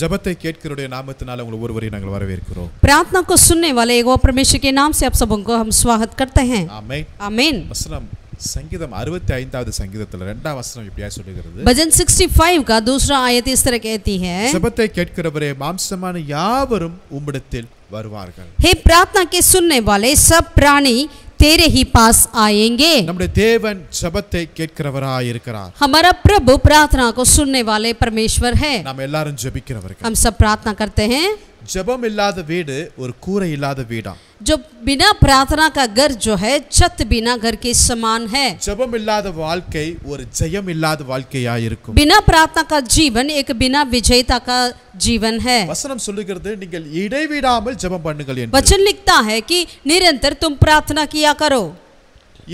ஜெபத்தை கேட்கிறவருடைய நாமத்தினால உங்களை ஒருவரையும் நாங்கள் வரவேற்கிறோம். प्रार्थना को सुनने वाले एगो परमेश्वर के नाम से आप सबको हम स्वागत करते हैं. ஆமென். आमीन. வசனம் சங்கீதம் 65வது சங்கீதத்துல இரண்டாம் வசனம் இப்படியா சொல்லுகிறது. भजन 65 का दूसरा आयत इस तरह कहती है, ஜெபத்தை கேட்கிறவரே மாம்சமான யாவரும் உம்மிடத்தில் வருவார்கள். हे प्रार्थना के सुनने वाले सब प्राणी तेरे ही पास आएंगे. நம்முடைய தேவன் ஜெபத்தை கேட்கிறவராய் இருக்கிறார். हमारा प्रभु प्रार्थना को सुनने वाले परमेश्वर है. நாம் எல்லாரும் ஜெபிக்கிறவர்கள். हम सब प्रार्थना करते हैं. ஜெபம் இல்லாத வீடு ஒரு கூரை இல்லாத வீடா. जो बिना प्रार्थना का घर जो है छत बिना घर के समान है. ஜெபம் இல்லாத வாழ்க்கை ஒரு ஜெயம் இல்லாத வாழ்க்கையாய் இருக்கும். बिना प्रार्थना का जीवन एक बिना विजयता का जीवन है. வசனம் சொல்லுகிறது நீங்கள் இடைவிடாமல் ஜெபம் பண்ணுங்கள் என்று. वचन लिखता है कि निरंतर तुम प्रार्थना किया करो.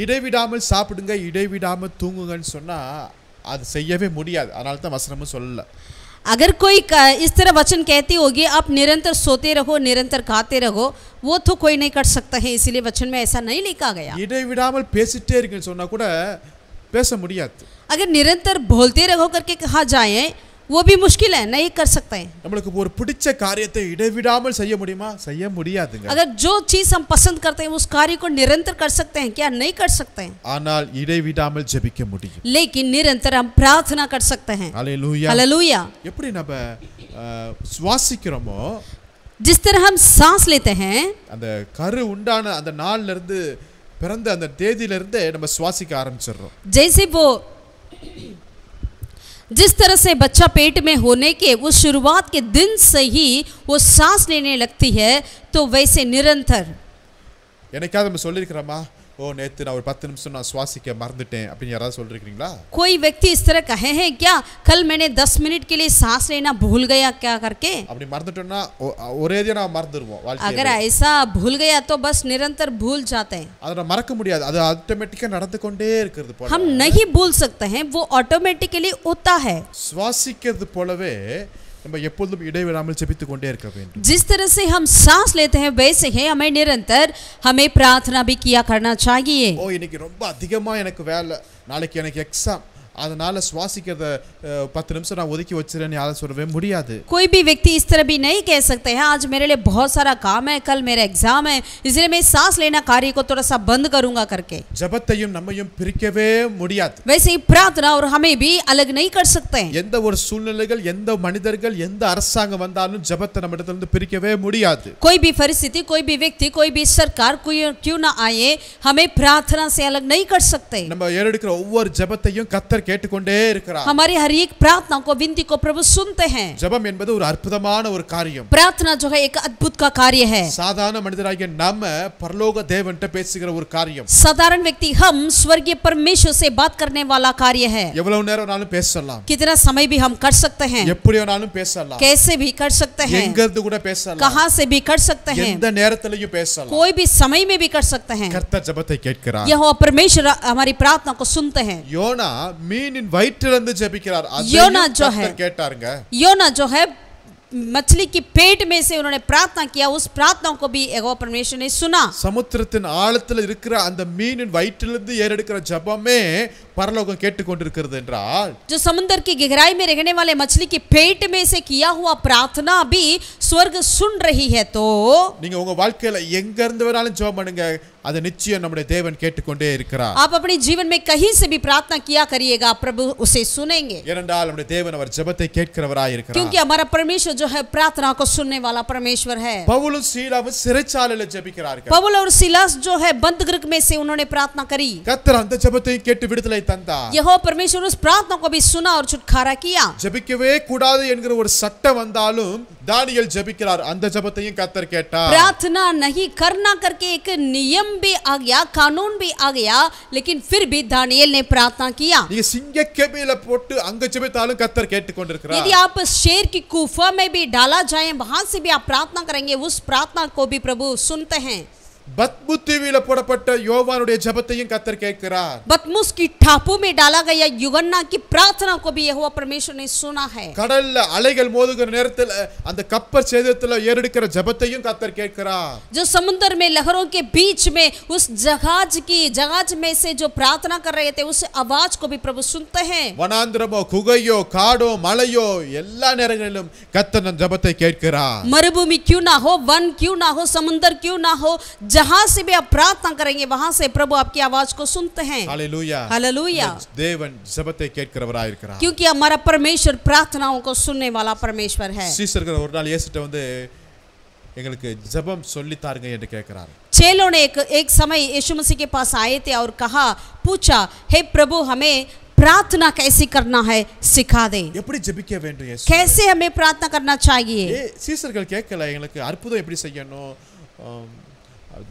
இடைவிடாமல் சாப்பிடுங்க இடைவிடாமல் தூங்குங்கன்னு சொன்னா அது செய்யவே முடியாது. அதனால தான் வசனமும் சொல்லல. अगर कोई इस तरह वचन कहती होगी आप निरंतर सोते रहो निरंतर खाते रहो, वो तो कोई नहीं कर सकता है, इसीलिए वचन में ऐसा नहीं लिखा गया. இடைவிடாமல் பேசிட்டே இருக்கேன்னு சொன்னா கூட பேச முடியாது. अगर निरंतर बोलते रहो करके कहा जाए वो भी मुश्किल है, नहीं कर सकते हैं. நம்மளுக்கு ஒரு பிடிச்ச காரியத்தை இடைவிடாமல் செய்ய முடியுமா? செய்ய முடியாதுங்க. अगर जो चीज हम पसंद करते हैं उस कार्य को निरंतर कर सकते हैं क्या? नहीं कर सकते हैं. ஆனால் இடைவிடாமல் ஜெபிக்க முடியும். लेकिन निरंतर हम प्रार्थना कर सकते हैं. ஹல்லேலூயா. हालेलुया. எப்படி நம்ம சுவாசிக்கிறோமோ जिस तरह हम सांस लेते हैं, அந்த கரு உண்டான அந்த நாள்ல இருந்து பிறந்த அந்த தேதியில இருந்து நம்ம சுவாசிக்க ஆரம்பிச்சிடுறோம். जैसे वो जिस तरह से बच्चा पेट में होने के उस शुरुआत के दिन से ही वो सांस लेने लगती है, तो वैसे निरंतर. என்னைக்காவது நம்ம சொல்லியிருக்கிறோமா, ஓ நேத்து நான் ஒரு 10 நிமிஷம் நான் சுவாசிக்க மறந்துட்டேன் அப்படின்னு யாராவது சொல்லிருக்கீங்களா? कोई व्यक्ति इस तरह कहे हैं क्या, कल मैंने 10 मिनट के लिए सांस लेना भूल गया क्या करके? அப்படி மறந்துட்டோம்னா ஒரே தினம் நான் மறந்துடுவோம் வாழ்க்கையில. अगर ऐसा भूल गया तो बस निरंतर भूल जाते हैं. அத மறக்க முடியாது. அது ஆட்டோமேட்டிக்கா நடந்து கொண்டே இருக்குது போல. हम नहीं भूल सकते हैं, वो ऑटोमेटिकली होता है. சுவாசிக்கிறது போலவே நம்ம எப்பொழுதும் இடைவிடாமல் ஜெபித்துக் கொண்டே இருக்க வேண்டும். जिस तरह से हम सांस लेते हैं वैसे ही हमें निरंतर हमें प्रार्थना भी किया करना चाहिए. ஓ இன்னைக்கு ரொம்ப அதிகமா எனக்கு வேலை, நாளைக்கு எனக்கு எக்ஸாம், அதனால சுவாசிக்கிறத 10 நிமிஷம் நான் ஒதுக்கி வச்சிரேன்னு யாரும் சொல்லவே முடியாது. कोई भी व्यक्ति इस तरह भी नहीं कह सकते हैं आज मेरे लिए बहुत सारा काम है, कल मेरा एग्जाम है, इसलिए मैं सांस लेना कार्य को थोड़ा सा बंद करूंगा करके. ஜெபத்தையும் நம்மையும் பிரிக்கவே முடியாது. वैसे ही प्रार्थना और हमें भी अलग नहीं कर सकते हैं. எந்த ஒரு சூழ்நிலைகள், எந்த மனிதர்கள், எந்த அரசாங்கம் வந்தாலும் ஜெபத்தை நம்மிடத்துல இருந்து பிரிக்கவே முடியாது. कोई भी परिस्थिति, कोई भी व्यक्ति, कोई भी सरकार कोई क्यों ना आए, हमें प्रार्थना से अलग नहीं कर सकते. நம்ம ஏறெடுக்கிற ஒவ்வொரு ஜெபத்தையும் கர்த்தர் கேட்டுக்கொண்டே இருக்கிறார். हमारी हर एक प्रार्थना को, विनती को प्रभु सुनते हैं. ஜெபம் என்பது ஒரு அற்புதமான ஒரு காரியம். प्रार्थना जो है एक अद्भुत का कार्य है. சாதாரண மனிதராகிய நம்ம பரலோக தேவன்கிட்ட பேசுகிற ஒரு காரியம். साधारण व्यक्ति हम स्वर्गीय परमेश्वर से बात करने वाला कार्य है. எவ்வளவு நேரம்னாலும் பேசலாம். कितना समय भी हम कर सकते हैं. எப்படி வேணாலும் பேசலாம். कैसे भी कर सकते हैं. எங்க இருந்து கூட பேசலாம். कहां से भी कर सकते हैं. எந்த நேரத்திலயும் பேசலாம். कोई भी समय में भी कर सकते हैं. கர்த்தர் ஜெபத்தை கேட்கிறார். यहोवा परमेश्वर हमारी प्रार्थना को सुनते हैं. யோனா மீனின் வயிற்றிலிருந்து ஜெபிக்கிறார். யோனா जो है, கர்த்தர் கேட்டாருங்க. योना जो है मछली की पेट में से उन्होंने प्रार्थना किया, उस प्रार्थना को भी यहोवा परमेश्वर ने सुना. சமுத்திரத்தின் ஆழத்துல இருக்கிற அந்த மீனின் வயிற்றிலிருந்து ஏறெடுக்கிற ஜெபமே பரலோகம் கேட்டுக்கொண்டிருக்கிறது என்றால், जो समुद्र की गहराई में रहने वाले मछली की पेट में से किया हुआ प्रार्थना भी स्वर्ग सुन रही है. तो நீங்க உங்க வாழ்க்கையில எங்க இருந்து வேணாலும் ஜெபம் பண்ணுங்க, அது நிச்சயம் நம்முடைய தேவன் கேட்டுக்கொண்டே இருக்கிறார். आप अपने जीवन में कहीं से भी प्रार्थना किया करिएगा, प्रभु उसे सुनेंगे. ஏனென்றால் நம்முடைய தேவன் அவர் ஜெபத்தை கேட்கிறவராய் இருக்கிறார். क्योंकि हमारा परमेश्वर जो है प्रार्थना को सुनने वाला परमेश्वर है. பவுலும் சீலாவும் சிறைச்சாலையில ஜெபிக்கிறார்கள். पவுल और सिलास जो है बंद गृह में से उन्होंने प्रार्थना करी. கர்த்தர் அந்த ஜெபத்தை கேட்டு விடுதலை தந்தார். यहोवा परमेश्वर उस प्रार्थना को भी सुना और छुटकारा किया. ஜெபிக்கவே கூடாது என்கிற ஒரு சட்டம் வந்தாலும் தானியேல் ஜெபிக்கிறார். அந்த ஜெபத்தையும் கர்த்தர் கேட்டார். प्रार्थना नहीं करना करके एक नियम भी आ गया, कानून भी आ गया, लेकिन फिर भी दानियेल ने प्रार्थना किया. நீங்க சிங்கக்கேபில போட்டு அங்க ஜெபித்தாலும் கர்த்தர் கேட்டுக்கொண்டிருக்கிறார். यदि आप शेर की गुफा में भी डाला जाए, वहां से भी आप प्रार्थना करेंगे, उस प्रार्थना को भी प्रभु सुनते हैं. பத்முத்தீவில போடப்பட்ட யோவானுடைய ஜெபத்தையும் கர்த்தர் கேட்கிறார். बदमुस की टापू में डाला गया यूहन्ना की प्रार्थना को भी यहोवा परमेश्वर ने सुना है. கடல்ல அலைகள் மோதுகிற நேரத்துல அந்த கப்பல் சேதத்துல ஏறெடுக்கிற ஜெபத்தையும் கர்த்தர் கேட்கிறார். जो समुद्र में लहरों के बीच में उस जहाज में से जो प्रार्थना कर रहे थे उस आवाज को भी प्रभु सुनते हैं. வனாந்திரமோ குகையோ காடோ மலையோ எல்லா நேரங்களிலும் கர்த்தர் நம் ஜெபத்தை கேட்கிறார். मरुभूमि क्यों ना हो, वन क्यों ना हो, समुद्र क्यों ना हो, जहां से भी आप प्रार्थना करेंगे वहां से प्रभु आपकी आवाज को सुनते हैं. हालेलुया. हालेलुया. தேவன் ஜெபத்தை கேட்கிறவராய் இருக்கிறார். क्योंकि हमारा परमेश्वर प्रार्थनाओं को सुनने वाला परमेश्वर है. சீசர்கள் ஒரு நாள் இயேசுட்ட வந்து எங்களுக்கு ஜெபம் சொல்லி தாருங்க என்று கேட்கிறார். चेलों ने एक समय यीशु मसीह के पास आए थे और पूछा, हे प्रभु हमें प्रार्थना कैसे करना है सिखा दे. எப்படி ஜெபிக்க வேண்டும் இயேசு? कैसे हमें प्रार्थना करना चाहिए? சீசர்கள் கேட்கல எங்களுக்கு அற்புதம் எப்படி செய்யணும்,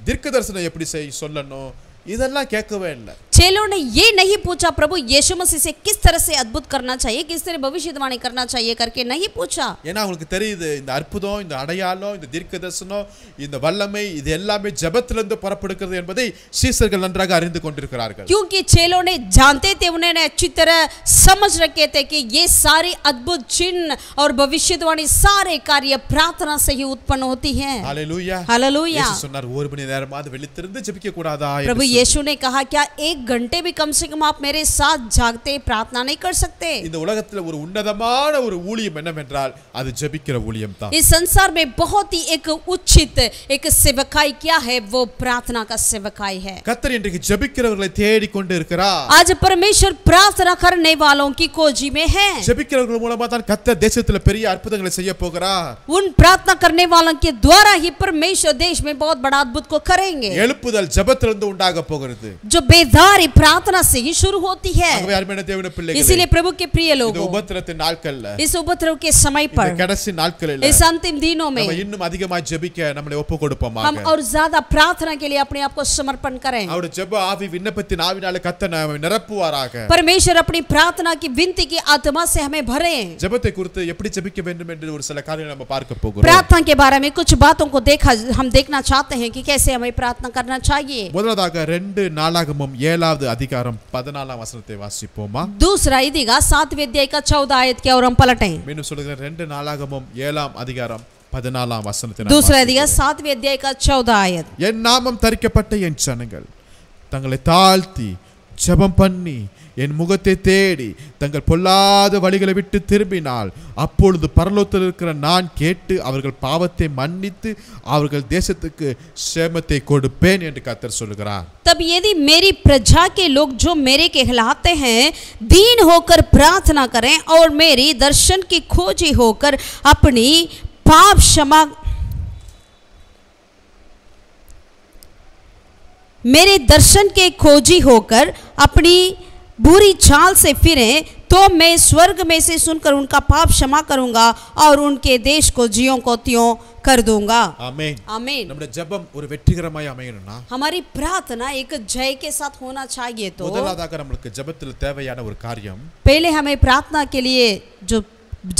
தீர்க்கதரிசனம் எப்படி சொல்லணும், இதெல்லாம் கேட்கவே இல்லை. चेलों ने ये नहीं पूछा प्रभु यीशु मसीह से किस तरह से अद्भुत करना चाहिए, किस तरह भविष्यवाणी करना चाहिए करके नहीं पूछा. ஏன்னா அவங்களுக்கு தெரியுது இந்த அற்புதம், இந்த அடையாளம், இந்த தீர்க்கதரிசனம், இந்த வல்லமை இது எல்லாமே ஜெபத்திலிருந்து புறப்படுகிறது என்பதை சீசர்கள் நன்றாக அறிந்து கொண்டிருக்கிறார்கள். क्योंकि चेलों ने जानते थे, उन्होंने अच्छी तरह समझ रखे थे कि ये सारे अद्भुत चिन्ह और भविष्यवाणी सारे कार्य प्रार्थना से ही उत्पन्न होती हैं. हालेलुया. हालेलुया. यीशु சொன்னார் ஒரு மணி நேரமாவது விழித்திருந்து ஜெபிக்க கூடாதா? प्रभु यीशु ने कहा क्या 1 घंटे भी कम से कम आप मेरे साथ जागते प्रार्थना नहीं कर सकते? இந்த உலகத்துல ஒரு உன்னதமான ஒரு ஊழியம் என்னவென்றால் அது ஜெபிக்கிற ஊழியம் தான். इस संसार में बहुत ही एक उचित एक सेवकाई क्या है, वो प्रार्थना का सेवकाई है. கர்த்தர் இன்றைக்கு ஜெபிக்கிறவர்களை தேடி கொண்டு இருக்கிறார். आज परमेश्वर प्रार्थना करने वालों की खोजी में है. ஜெபிக்கிறவர்கள் மூலமா தான் கர்த்தர் தேசத்துல பெரிய அற்புதங்களை செய்ய போகிறார். उन प्रार्थना करने वालों के द्वारा ही परमेश्वर देश में बहुत बड़ा अद्भुत को करेंगे. எழுப்புதல் ஜெபத்திலிருந்து உண்டாக போகிறது. जो बेदारी प्रार्थना से ही शुरू होती है. ஆகவே அருமையான தேவனுடைய பிள்ளைகளே, इसीलिए प्रभु के प्रिय இந்த लोगों, உபத்திரத்தின் நாட்கள்ல, इस उपद्रव के समय இந்த पर, கடைசி நாட்களில் इस अंतिम दिनों में நம்ம இன்னும் அதிகமாக ஜெபிக்க நம்மளை ஒப்பு கொடுப்போமாக. हम और ज्यादा प्रार्थना के लिए अपने आप को समर्पण करें. அவருடைய ஜெப ஆவி விண்ணப்பத்தின் ஆவினால கர்த்தர் நம்மை நிரப்புவாராக. परमेश्वर अपनी प्रार्थना की विनती की आत्मा से हमें भरे. ஜெபத்தை குறித்து எப்படி ஜெபிக்க வேண்டும் என்று ஒரு சில காரியங்களை நம்ம பார்க்க போகிறோம். प्रार्थना के बारे में कुछ बातों को हम देखना चाहते हैं कि कैसे हमें प्रार्थना करना चाहिए. முதலாவதாக 2 நாளாகமம் 7வது அதிகாரம் 14ஆம் வசனத்தை வாசிப்போமா? दूसरा इदिगा 7वें अध्याय का 14 आयत की ओर हम पलटें. மீண்டும் சொல்கிறேன், 2 நாளாகமம் 7ஆம் அதிகாரம் 14ஆம் வசனத்தை दूसरा इदिगा 7वें अध्याय का 14 आयत. என் நாமம் தரிக்கப்பட்ட என் ஜனங்கள் தங்களை தாழ்த்தி ஜெபம் பண்ணி என் முகத்தை தேடி தங்கள் பொல்லாத வழிகளை விட்டு திரும்பினால் அப்பொழுது பரலோகத்தில் இருக்கிற நான் கேட்டு அவர்கள் பாவத்தை மன்னித்து அவர்கள் தேசத்துக்கு சேமத்தை கொடுப்பேன் என்று கர்த்தர் சொல்கிறார். तब यदि मेरी प्रजा के लोग जो मेरे कहलाते हैं दीन होकर प्रार्थना करें और मेरी दर्शन की खोजी होकर अपनी पाप क्षमा मेरे दर्शन के खोजी होकर अपनी बुरी चाल से फिरें तो मैं स्वर्ग में से सुनकर उनका पाप क्षमा करूंगा और उनके देश को जियों को त्यों कर दूंगा. ஆமென். आमीन. நம்முடைய ஜெபம் ஒரு வெற்றிகரமாய் அமையணும்னா हमारी प्रार्थना एक जय के साथ होना चाहिए. तो முதலாவதாக நமக்கு ஜெபத்தில் தேவையான ஒரு காரியம், पहले हमें प्रार्थना के लिए जो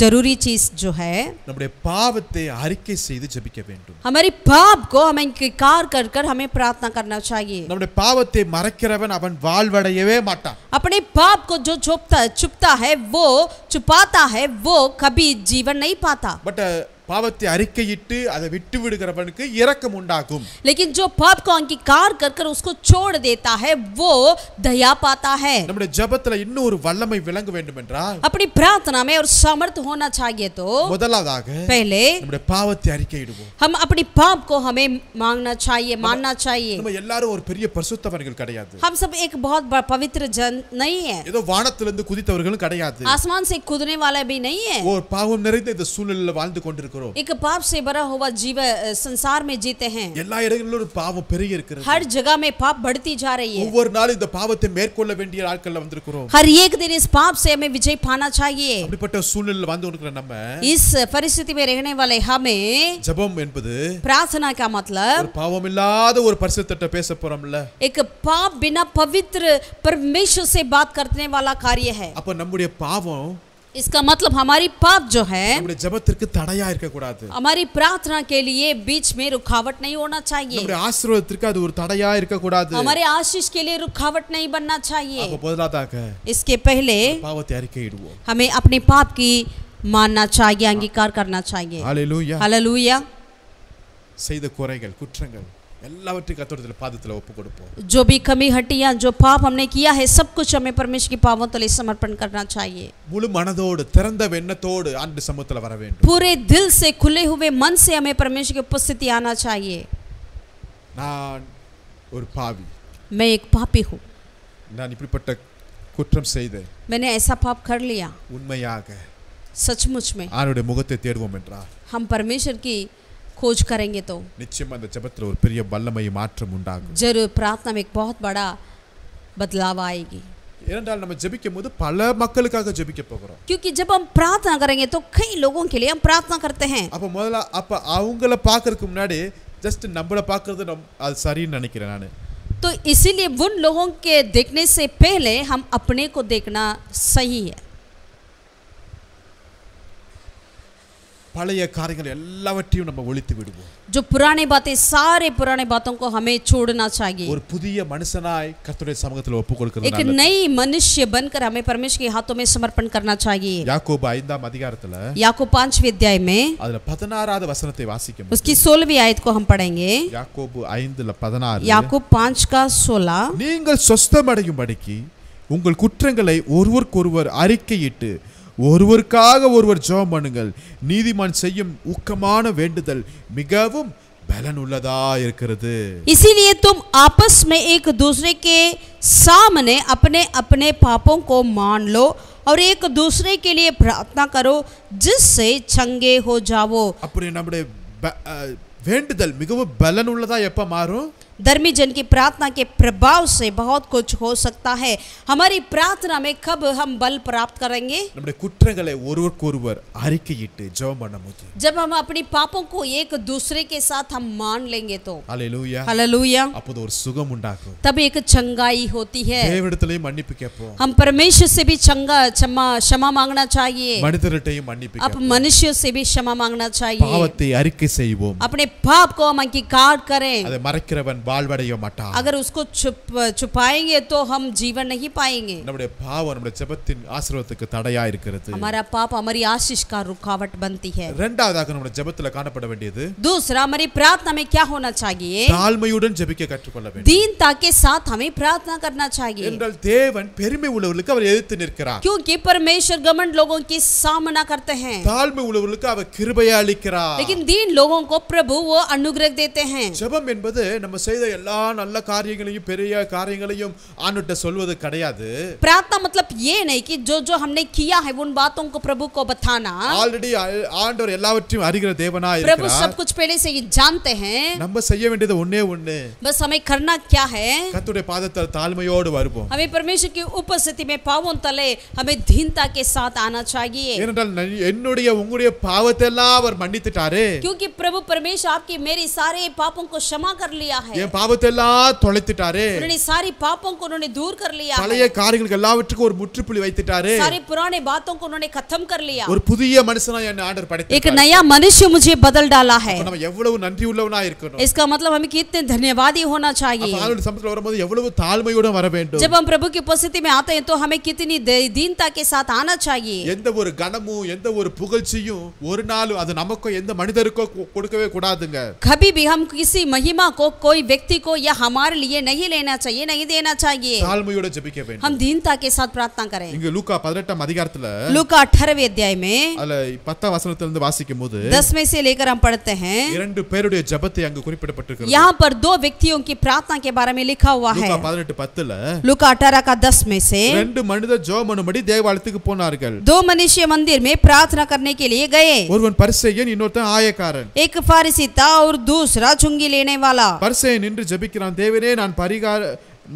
जरूरी चीज जो है, நம்முடைய பாவத்தை அறிக்கை செய்து ஜெபிக்க வேண்டும். हमारी पाप को हमें इंकार कर कर हमें प्रार्थना करना चाहिए. நம்முடைய பாவத்தை மறைக்கிறவன் அவன் வாழ்வடையவே மாட்டான். अपने पाप को जो छुपता है, वो छुपाता है, वो कभी जीवन नहीं पाता. பட் பாவத்தை அறிக்கையிட்டு அதை விட்டு விடுகிறவனுக்கு இரக்கம் உண்டாகும். लेकिन जो पाप को अंगीकार कर कर उसको छोड़ देता है वो दया पाता है. நம்முடைய ஜெபத்துல இன்னும் ஒரு வல்லமை விளங்க வேண்டும் என்றால் अपनी प्रार्थना में और सामर्थ्य होना चाहिए. तो முதலாவதாக पहले நம்முடைய பாவத்தை அறிக்கையிடுவோம். हम अपनी पाप को हमें मांगना चाहिए, मानना चाहिए. நம்ம எல்லாரும் ஒரு பெரிய பரிசுத்தவர்கள் கிடையாது. हम सब एक बहुत पवित्र जन नहीं है. ஏதோ வானத்திலிருந்து குதித்தவர்களும் கிடையாது. आसमान से कूदने वाला भी नहीं है. ஒரு பாவம் நிறைந்த இந்த சூழ்நிலையில் வாழ்ந்து கொண்டிருக்கிறோம். एक पाप से भरा हुआ जीवन संसार में जीते हैं. எல்லா இடங்களிலும் ஒரு பாவம் பெருகி இருக்கிறது. हर जगह में पाप बढ़ती जा रही है. ஒவ்வொரு நாளும் இந்த பாவத்தை மேற்கொள்ள வேண்டிய நாட்கள்ல வந்திருக்கிறோம். हर एक दिन इस पाप से हमें विजय पाना चाहिए. அப்படிப்பட்ட சூழ்நிலையில் வாழ்ந்து கொண்டிருக்கிற நம்ம इस परिस्थिति में रहने वाले हमें ஜெபம் என்பது प्रार्थना का मतलब ஒரு பாவம் இல்லாத ஒரு பரிசுத்தத்தை பேச போறோம்ல, एक पाप बिना पवित्र परमेश्वर से बात करने वाला कार्य है. அப்ப நம்முடைய பாவம் इसका मतलब हमारी पाप जो है நம்முடைய ஜெபத்திற்கு தடையா இருக்க கூடாது. हमारी प्रार्थना के लिए बीच में रुकावट नहीं होना चाहिए. நம்முடைய ஆசீர்வாதத்திற்கு அது ஒரு தடையா இருக்க கூடாது. हमारे आशीष के लिए रुकावट नहीं बनना चाहिए. அப்ப முதலாவதாக इसके पहले பாவத்தை அறிக்கையிடுவோம். हमें अपने पाप की मानना चाहिए, अंगीकार करना चाहिए. ஹalleluya. हालेलुया. செய்த குறைகள் குற்றங்கள் எல்லாவற்றையும் கர்த்தருடைய பாதத்தில் ஒப்பு கொடுப்போம். जो भी कमी हटियां, जो पाप हमने किया है, सब कुछ हमें परमेश्वर की पावों तले समर्पण करना चाहिए. முழு மனதோடு திறந்த வெண்ணத்தோடு ஆண்டு சமூகத்தில் வர வேண்டும். पूरे दिल से, खुले हुए मन से हमें परमेश्वर की उपस्थिति आना चाहिए. நான் ஒரு பாவி. मैं एक पापी हूँ. நான் இப்படிப்பட்ட குற்றம் செய்தேன். मैंने ऐसा पाप कर लिया. உண்மையாக सचमुच में ஆண்டவருடைய முகத்தை தேடுவோம் என்றார். हम परमेश्वर की खोज करेंगे तो நிச்சயம் அந்த ஜெபத்தில் ஒரு பெரிய வல்லமை மாற்றம் உண்டாகும். जरूर प्रार्थना में एक बहुत बड़ा बदलाव आएगी. ஏனென்றால் நம்ம ஜெபிக்கும் போது பல மக்களுக்காக ஜெபிக்க போகிறோம். क्योंकि जब हम प्रार्थना करेंगे तो कई लोगों के लिए हम प्रार्थना करते हैं. அப்ப முதல்ல அவங்கள பார்க்கறதுக்கு முன்னாடி ஜஸ்ட் நம்மள பார்க்கிறது அது சரின்னு நினைக்கிறேன் நான். तो इसीलिए उन लोगों के देखने से पहले हम अपने को देखना सही है. பழைய காரியங்கள் எல்லாவற்றையும் நம்ம ஒழித்து விடுவோம். जो पुराने बातें, सारे पुराने बातों को हमें छोड़ना चाहिए. ஒரு புதிய மனுஷனாய் கர்த்தருடைய சமூகத்தில் ஒப்பு கொடுக்கிறது एक नई मनुष्य बनकर हमें परमेश्वर के हाथों में समर्पण करना चाहिए. யாக்கோபு 5ஆம் அதிகாரத்துல याकूब 5वें अध्याय में அதுல 16வது வசனத்தை வாசிக்கும். उसकी 16वीं आयत को हम पढ़ेंगे. யாக்கோபு 5:16 याकूब 5 का 16 நீங்கள் சொஸ்தமடையும்படிக்கு உங்கள் குற்றங்களை ஒருவருக்கொருவர் அறிக்கையிட்டு ஒருவருக்காக ஒருவர் ஜெபம் பண்ணுங்கள். நீதிமான் செய்யும் ஊக்கமான வேண்டுதல் மிகவும் பலனுள்ளதா இருக்கிறது. इसीलिए तुम आपस में एक दूसरे के सामने अपने अपने पापों को मान लो और एक दूसरे के लिए प्रार्थना करो जिससे चंगे हो जाओ. அப்படி நம்முடைய வேண்டுதல் மிகவும் பலனுள்ளதா எப்ப மாறும்? धर्मी जन की प्रार्थना के प्रभाव से बहुत कुछ हो सकता है. हमारी प्रार्थना में कब हम बल प्राप्त करेंगे? நம்முடைய குற்றங்களை ஒருவருக்கொருவர் அறிக்கையிட்டு ஜெபம் பண்ணும்போது, जब हम अपनी पापों को एक दूसरे के साथ हम मान लेंगे तो ஹalleluya, हालेलुया, அப்போது ஒரு சுகம் உண்டாகும். तब एक चंगाई होती है. தேவனிடத்திலேயும் மன்னிப்பு கேட்போம். हम परमेश्वर से भी क्षमा मांगना चाहिए. மனிதர்கிட்டயும் மன்னிப்பு आप கேட்போம். मनुष्यों से भी क्षमा मांगना चाहिए. பாவத்தை அறிக்கை செய்வோம். अपने पाप को हम अंगीकार करें. அதை மறைக்கிறவன் வாழ்வடைய மாட்டான். अगर उसको छुपाएंगे तो हम जीवन नहीं पाएंगे. நம்முடைய பாவம் நம்முடைய ஜெபத்தின் ஆசீர்வாதத்துக்கு தடையா இருக்கிறது. हमारा पाप हमारी आशीष का रुकावट बनती है. இரண்டாவதாக நம்முடைய ஜெபத்துல காணப்பட வேண்டியது, दूसरा, हमारी प्रार्थना में क्या होना चाहिए? தாழ்மையுடன் ஜெபிக்க கற்றுக்கொள்ள வேண்டும். दीनता के साथ हमें प्रार्थना करना चाहिए. என்றால் தேவன் பெருமை உள்ளவர்களுக்கு அவர் எதிர்த்து நிற்கிறார். क्योंकि परमेश्वर घमंड लोगों की सामना करते हैं, தாழ்மை உள்ளவர்களுக்கு அவர் கிருபையை அளிக்கிறார். लेकिन दीन लोगों को प्रभु वो अनुग्रह देते हैं. ஜெபம் என்பது நம்ம செய்த எல்லா நல்ல காரியங்களையும் பெரிய காரியங்களையும் ஆண்டவர்ட்ட சொல்வது கிடையாது. प्रार्थना मतलब ये नहीं कि जो जो हमने किया है उन बातों को प्रभु को बताना. ஆல்ரெடி ஆண்டவர் எல்லாவற்றையும் அறிகிற தேவனாய் प्रभु இருக்கிறார். सब कुछ पहले से ही जानते हैं. நம்ம செய்ய வேண்டியது ஒண்ணே ஒண்ணு, बस हमें करना क्या है? கர்த்தருடைய பாதத்தில் தாழ்மையோடு வருவோம். हमें परमेश्वर की उपस्थिति में पावों तले हमें दीनता के साथ आना चाहिए. ஏனென்றால் என்னுடைய உங்களுடைய பாவத்தை எல்லாம் அவர் மன்னித்துட்டாரே. क्योंकि प्रभु परमेश्वर आपकी मेरी सारे पापों को क्षमा कर लिया है. என் பாவத்தை எல்லாம் தொலைத்துட்டாரே. उन्होंने सारी पापों को उन्होंने दूर कर लिया பழைய है. காரியங்களுக்கு எல்லாவற்றுக்கும் ஒரு முற்றுப்புள்ளி வைத்துட்டாரே. सारी पुराने बातों को उन्होंने खत्म कर लिया. ஒரு புதிய மனுஷனா என்னை ஆண்டவர் एक படைத்தார். नया मनुष्य मुझे बदल डाला है. நம்ம எவ்வளவு நன்றி உள்ளவனா இருக்கணும். इसका मतलब हमें कितने धन्यवादी होना चाहिए. ஆண்டவருடைய சமூகத்தில் வரும்போது எவ்வளவு தாழ்மையோடு வர வேண்டும். जब हम प्रभु की उपस्थिति में आते हैं तो हमें कितनी दीनता के साथ आना चाहिए. எந்த ஒரு கனமும் எந்த ஒரு புகழ்ச்சியும் ஒரு நாள் அது நமக்கோ எந்த மனிதருக்கோ கொடுக்கவே கூடாதுங்க. कभी भी हम किसी महिमा को कोई व्यक्ति को या हमारे लिए नहीं लेना चाहिए, नहीं देना चाहिए. தாழ்மையோடு ஜெபிக்க வேண்டும். हम दीनता के साथ प्रार्थना करें. இங்க லூக்கா 18ஆம் அதிகாரத்துல लूका 18वें अध्याय में அதுல 10ஆம் வசனத்துல இருந்து வாசிக்கும்போது 10 में से लेकर हम पढ़ते हैं. இரண்டு பேருடைய ஜெபத்தை அங்க குறிப்பிடப்பட்டிருக்கிறது. यहाँ पर दो व्यक्तियों की प्रार्थना के बारे में लिखा हुआ है. லூக்கா 18:10ல लूका 18 का 10 में से ரெண்டு மனிதர் ஜெபம் பண்ணும்படி தேவாலயத்துக்கு போனார்கள். दो मनुष्य मंदिर में प्रार्थना करने के लिए गए. ஒருவன் பரிசேயன், இன்னொருத்தன் ஆயக்காரன். एक फारिसी था और दूसरा चुंगी लेने वाला. பரிசேயன் நின்று ஜெபிக்கிறான், தேவனே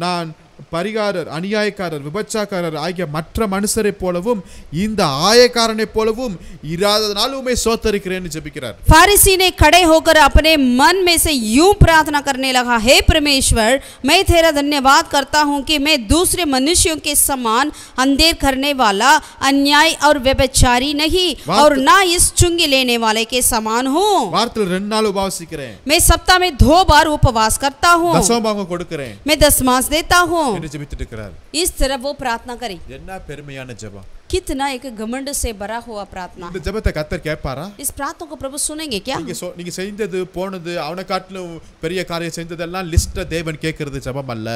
நான் பரிகாரர் அநியாயக்காரர் விபச்சாரக்காரர் ஆகிய மற்ற மனுஷரை போலவும் இந்த ஆயக்காரனை போலவும் இராததனால் உம்மை ஸ்தோத்திரிக்கிறேன்னு ஜெபிக்கிறார். फारिसी ने खड़े होकर अपने मन में से यूं प्रार्थना करने लगा, हे परमेश्वर, मैं तेरा धन्यवाद करता हूँ कि मैं दूसरे मनुष्यों के समान अंधेर करने वाला, अन्याय और व्यभिचारी नहीं और ना इस चुंगी लेने वाले के समान हूँ. வாரத்தில் 2 நாள் உபவாசிக்கிறேன். मैं सप्ताह में 2 बार उपवास करता हूँ. தசமபாகம் கொடுக்கிறேன். मैं दशमांश देता हूँ. என்று ஜெபித்துட்டு இருக்கிறார். इस तरह वो प्रार्थना करी. என்ன பெருமையான ஜெபம். कितना एक घमंड से भरा हुआ प्रार्थना. இந்த ஜெபத்தை கர்த்தர் கேட்பாரா? इस प्रार्थना को प्रभु सुनेंगे क्या? நீங்க செய்தது போனது அவனை காட்டிலும் பெரிய காரியம் செய்ததெல்லாம் லிஸ்ட் தேவன் கேட்கிறது ஜெபம் அல்ல.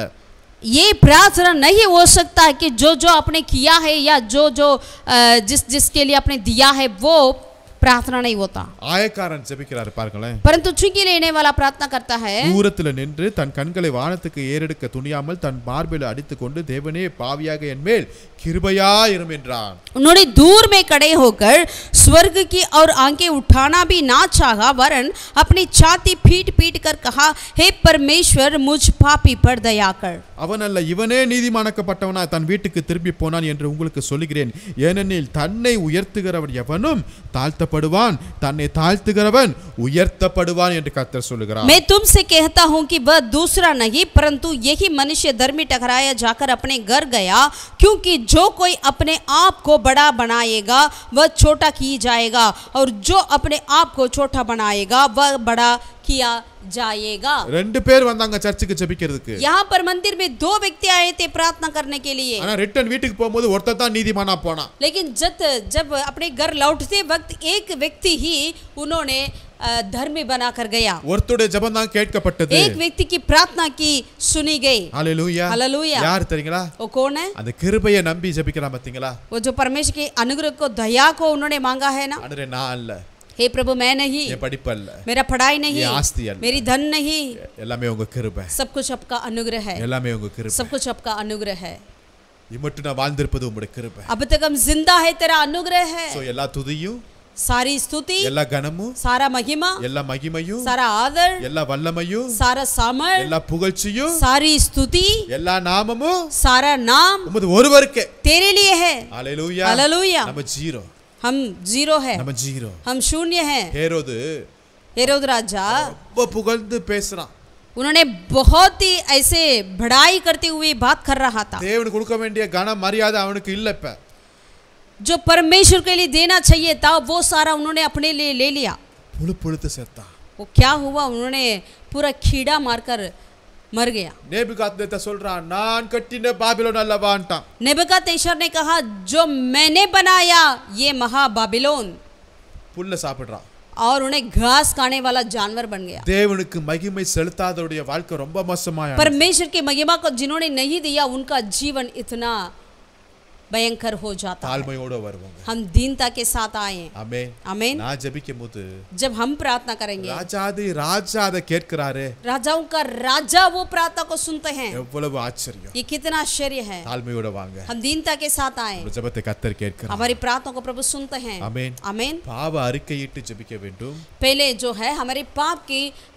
ये प्रार्थना नहीं हो सकता है कि जो जो आपने किया है या जो जो जिसके लिए आपने दिया है वो प्रार्थना नहीं होता. ஆயக்காரன் ஜெபிக்கிறார் பாருங்களேன். परंतु चुंगी लेने वाला प्रार्थना करता है. தூரத்துல நின்று தன் கண்களை வானத்துக்கு ஏறெடுக்க துணியாமல் தன் மார்பில் அடித்துக்கொண்டு தேவனே பாவியாக என் மேல் கிருபையா இரும் என்றான். उन्होंने दूर में खड़े होकर स्वर्ग की और आंखें उठाना भी ना चाहा, वरन अपनी छाती पीट पीट कर कहा, हे परमेश्वर, मुझ पापी पर दया कर. அவன் அல்ல, இவனே நீதிமானாக்கப்பட்டவனா தன் வீட்டுக்கு திரும்பி போனான் என்று உங்களுக்கு சொல்லுகிறேன். ஏனெனில் தன்னை உயர்த்துகிறவன் எவனும் தாழ்த்தப்படுவான், தன்னை தாழ்த்துகிறவன் உயர்த்தப்படுவான் என்று கர்த்தர் சொல்லுகிறார். मैं तुमसे कहता हूँ कि वह दूसरा नहीं परंतु यही मनुष्य धर्मी टकराया जाकर अपने घर गया, क्योंकि जो कोई अपने आप को बड़ा बनाएगा वह छोटा की जाएगा और जो अपने आप को छोटा बनाएगा वह बड़ा किया जाएगा. 2 பேர் வந்தாங்க சர்ச்சுக்கு ஜெபிக்கிறதுக்கு. यहाँ पर मंदिर में 2 व्यक्ति आए थे प्रार्थना करने के लिए. ஆனா ரிட்டர்ன் வீட்டுக்கு போகும்போது ஒருத்தன் தான் நீதிமானா போனான். लेकिन जब अपने घर लौटते वक्त एक व्यक्ति ही उन्होंने धर्मी बनाकर गया. ஒருத்தருடைய ஜெபம் தான் கேட்கப்பட்டது. एक व्यक्ति की प्रार्थना की सुनी गई. हालेलुया. हालेलुया. யார் தெரியுங்களா? वो कौन है? அந்த கிருபையை நம்பி ஜெபிக்கிறான் பாத்தீங்களா? वो जो परमेश्वर के अनुग्रह को, दया को उन्होंने मांगा है ना. ஆண்டவரே நான் அல்ல, हे प्रभु मैं नहीं, என் படிப்பு அல்ல, मेरा पढ़ाई नहीं, ये आस्ती அல்ல, मेरी धन नहीं, எல்லாமே உங்க கிருபை, सब कुछ आपका अनुग्रह है, எல்லாமே உங்க கிருபை, सब कुछ आपका अनुग्रह है. இம்மட்டு நான் வாழ்ந்திருப்பது உம்முடைய கிருபை. अब तक हम जिंदा है, तेरा अनुग्रह है. சோ எல்லா துதியும், सारी स्तुति, எல்லா கனமும், सारा महिमा, எல்லா மகிமையும், सारा आदर, எல்லா வல்லமையும், सारा सामर्थ, எல்லா புகழ்ச்சியும், सारी स्तुति, எல்லா நாமமும் सारा नाम உமது ஒருவருக்கே. तेरे लिए है. ஹalleluya. हालेलुया. நம்ம ஜீரோ, हम जीरो है, நம்ம ஜீரோ. हम शून्य है. ஹேரோது हेरोद राजा ரொம்ப புகழ்ந்து பேசுறான். उन्होंने बहुत ही ऐसे बढ़ाई करते हुए बात कर रहा था. தேவனுக்கு கொடுக்க வேண்டிய கன மரியாதை அவனுக்கு இல்ல. இப்ப जो परमेश्वर के लिए देना चाहिए था वो सारा उन्होंने अपने लिए ले लिया. புழு புழுத்து செத்தான். वो क्या हुआ, उन्होंने पूरा कीड़ा मारकर मर गया. நேபுகாத்நேச்சர் சொல்றான், நான் கட்டின பாபிலோன் அல்லவான்ட்டான். नेबुकदनेस्सर ने कहा, जो मैंने बनाया ये महा बाबिलोन, புல்ல சாப்பிடுறான். और उन्हें घास खाने वाला जानवर बन गया. தேவனுக்கு மகிமை செலுத்தாதவருடைய வாழ்க்கை ரொம்ப மோசமாயா. परमेश्वर की महिमा को जिन्होंने नहीं दिया उनका जीवन इतना भयंकर हो जाता है. தாழ்மையோட வருவாங்க. हम दीनता के साथ आए. ஆமென். आमीन. நான் ஜெபிக்கும்போது जब हम प्रार्थना करेंगे, ராஜாதி ராஜா அதை கேட்கிறாரே, राजाओं का राजा वो प्रार्थना को सुनते हैं. எவ்வளவு ஆச்சரியம். ये कितना आश्चर्य है. தாழ்மையோட வாங்க. हम दीनता के साथ आए. ஒரு ஜெபத்தை கர்த்தர் கேட்கிறார். हमारी प्रार्थना को प्रभु सुनते हैं. ஆமென். आमीन. பாவ அறிக்கையிட்டு ஜெபிக்க வேண்டும். पहले जो है हमारे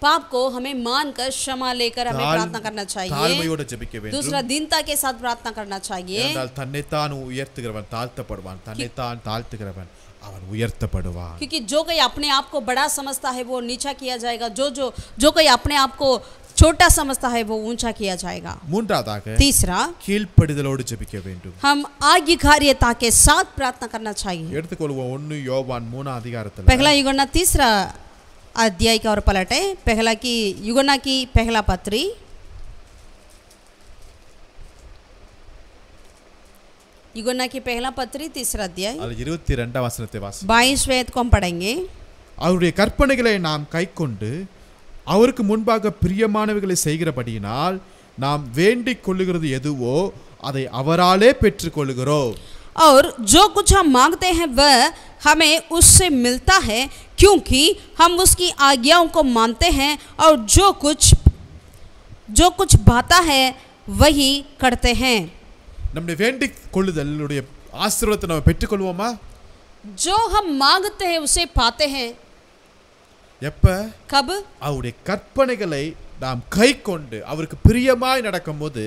पाप को हमें मानकर क्षमा लेकर हमें प्रार्थना करना चाहिए. தாழ்மையோட ஜெபிக்க வேண்டும். दूसरा दीनता के साथ प्रार्थना करना चाहिए. ஏனென்றால் தன்னைத்தான் உயர்த்துகிறவன் தாழ்த்தப்படுவான், தன்னைத்தான் தாழ்த்துகிறவன் அவன் உயர்த்தப்படுவான். क्योंकि जो कोई अपने आप को बड़ा समझता है वो नीचा किया जाएगा, जो कोई अपने आप को छोटा समझता है वो ऊंचा किया जाएगा. மூன்றாவதாக तीसरा, கீழ்ப்படிதலோடு ஜெபிக்க வேண்டும். हम आज्ञाकारिता के साथ प्रार्थना करना चाहिए. எடுத்துக்கொள்வோம் 1 யோவான் 3 அதிகாரத்துல पहला यूहन्ना 3 अध्याय का और पलटे. पहला की यूहन्ना की पहला पत्री यूहन्ना की पहला पत्री 3 अध्याय அது 22 வசனத்தை வாசி. 22 वेद को हम पढ़ेंगे. அவருடைய கற்பனைகளை நாம் கைக்கொண்டு அவருக்கு முன்பாக பிரியமானவைகளை செய்கிறபடியினால் நாம் வேண்டிக் கொள்ளுகிறது எதுவோ அதை அவராலே பெற்றுக்கொள்கிறோம். और जो कुछ हम मांगते हैं वह हमें उससे मिलता है, क्योंकि हम उसकी आज्ञाओं को मानते हैं और जो कुछ भाता है वही करते हैं. நம்முடைய வேண்டிக் கொள்ளுதலுடைய ஆசீர்வாதத்தை நாம் பெற்றுக்கொள்வோமா? जो हम मांगते हैं उसे पाते हैं. எப்ப? कब? அவருடைய கற்பனைகளை நாம் கைக்கொண்டு அவருக்கு பிரியமாய் நடக்கும்போது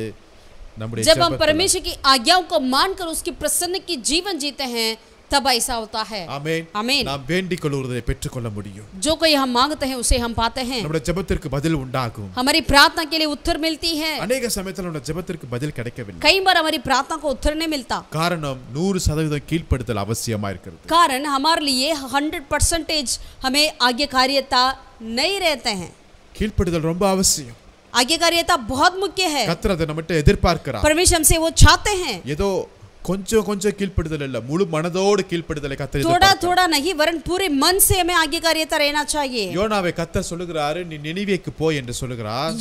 நம்முடைய जब हम ஜெபத்துல परमेश्वर की आज्ञाओं को मानकर उसकी प्रसन्न की जीवन जीते हैं तब ऐसा होता है। ஆமென் आमीन। நாம் வேண்டிக் கொள்வதை பெற்றுக்கொள்ள முடியும் जो कोई हम मांगते हैं उसे हम पाते हैं। நம்முடைய ஜெபத்திற்கு பதில் உண்டாகும் हमारी प्रार्थना के लिए उत्तर मिलती है। அநேக சமயத்துல நம்முடைய ஜெபத்திற்கு பதில் கிடைக்கவில்லை कई बार हमारी प्रार्थना को उत्तर नहीं मिलता। காரணம் 100% கீழ்ப்படுதல் அவசியமா இருக்கிறது कारण हमारे लिए 100% हमें आज्ञाकारियता नहीं रहते हैं। கீழ்ப்படுதல் ரொம்ப அவசியம் आज्ञाकारियता बहुत मुख्य है। கர்த்தர் அதை நம்மகிட்ட எதிர்பார்க்கிறார் परमेश्वर हमसे वो चाहते हैं। ஏதோ கொஞ்சம் கொஞ்சம் கீழ்ப்படுதல் இல்ல முழு மனதோடு கீழ்ப்படுதலை கர்த்தர் थोड़ा எதிர்பார்க்கிறார் थोड़ा नहीं वरन पूरे मन से हमें आज्ञाकारियता रहना चाहिए। யோனாவை கர்த்தர் சொல்லுகிறாரு நீ நினிவேக்கு போ என்று சொல்லுகிறார்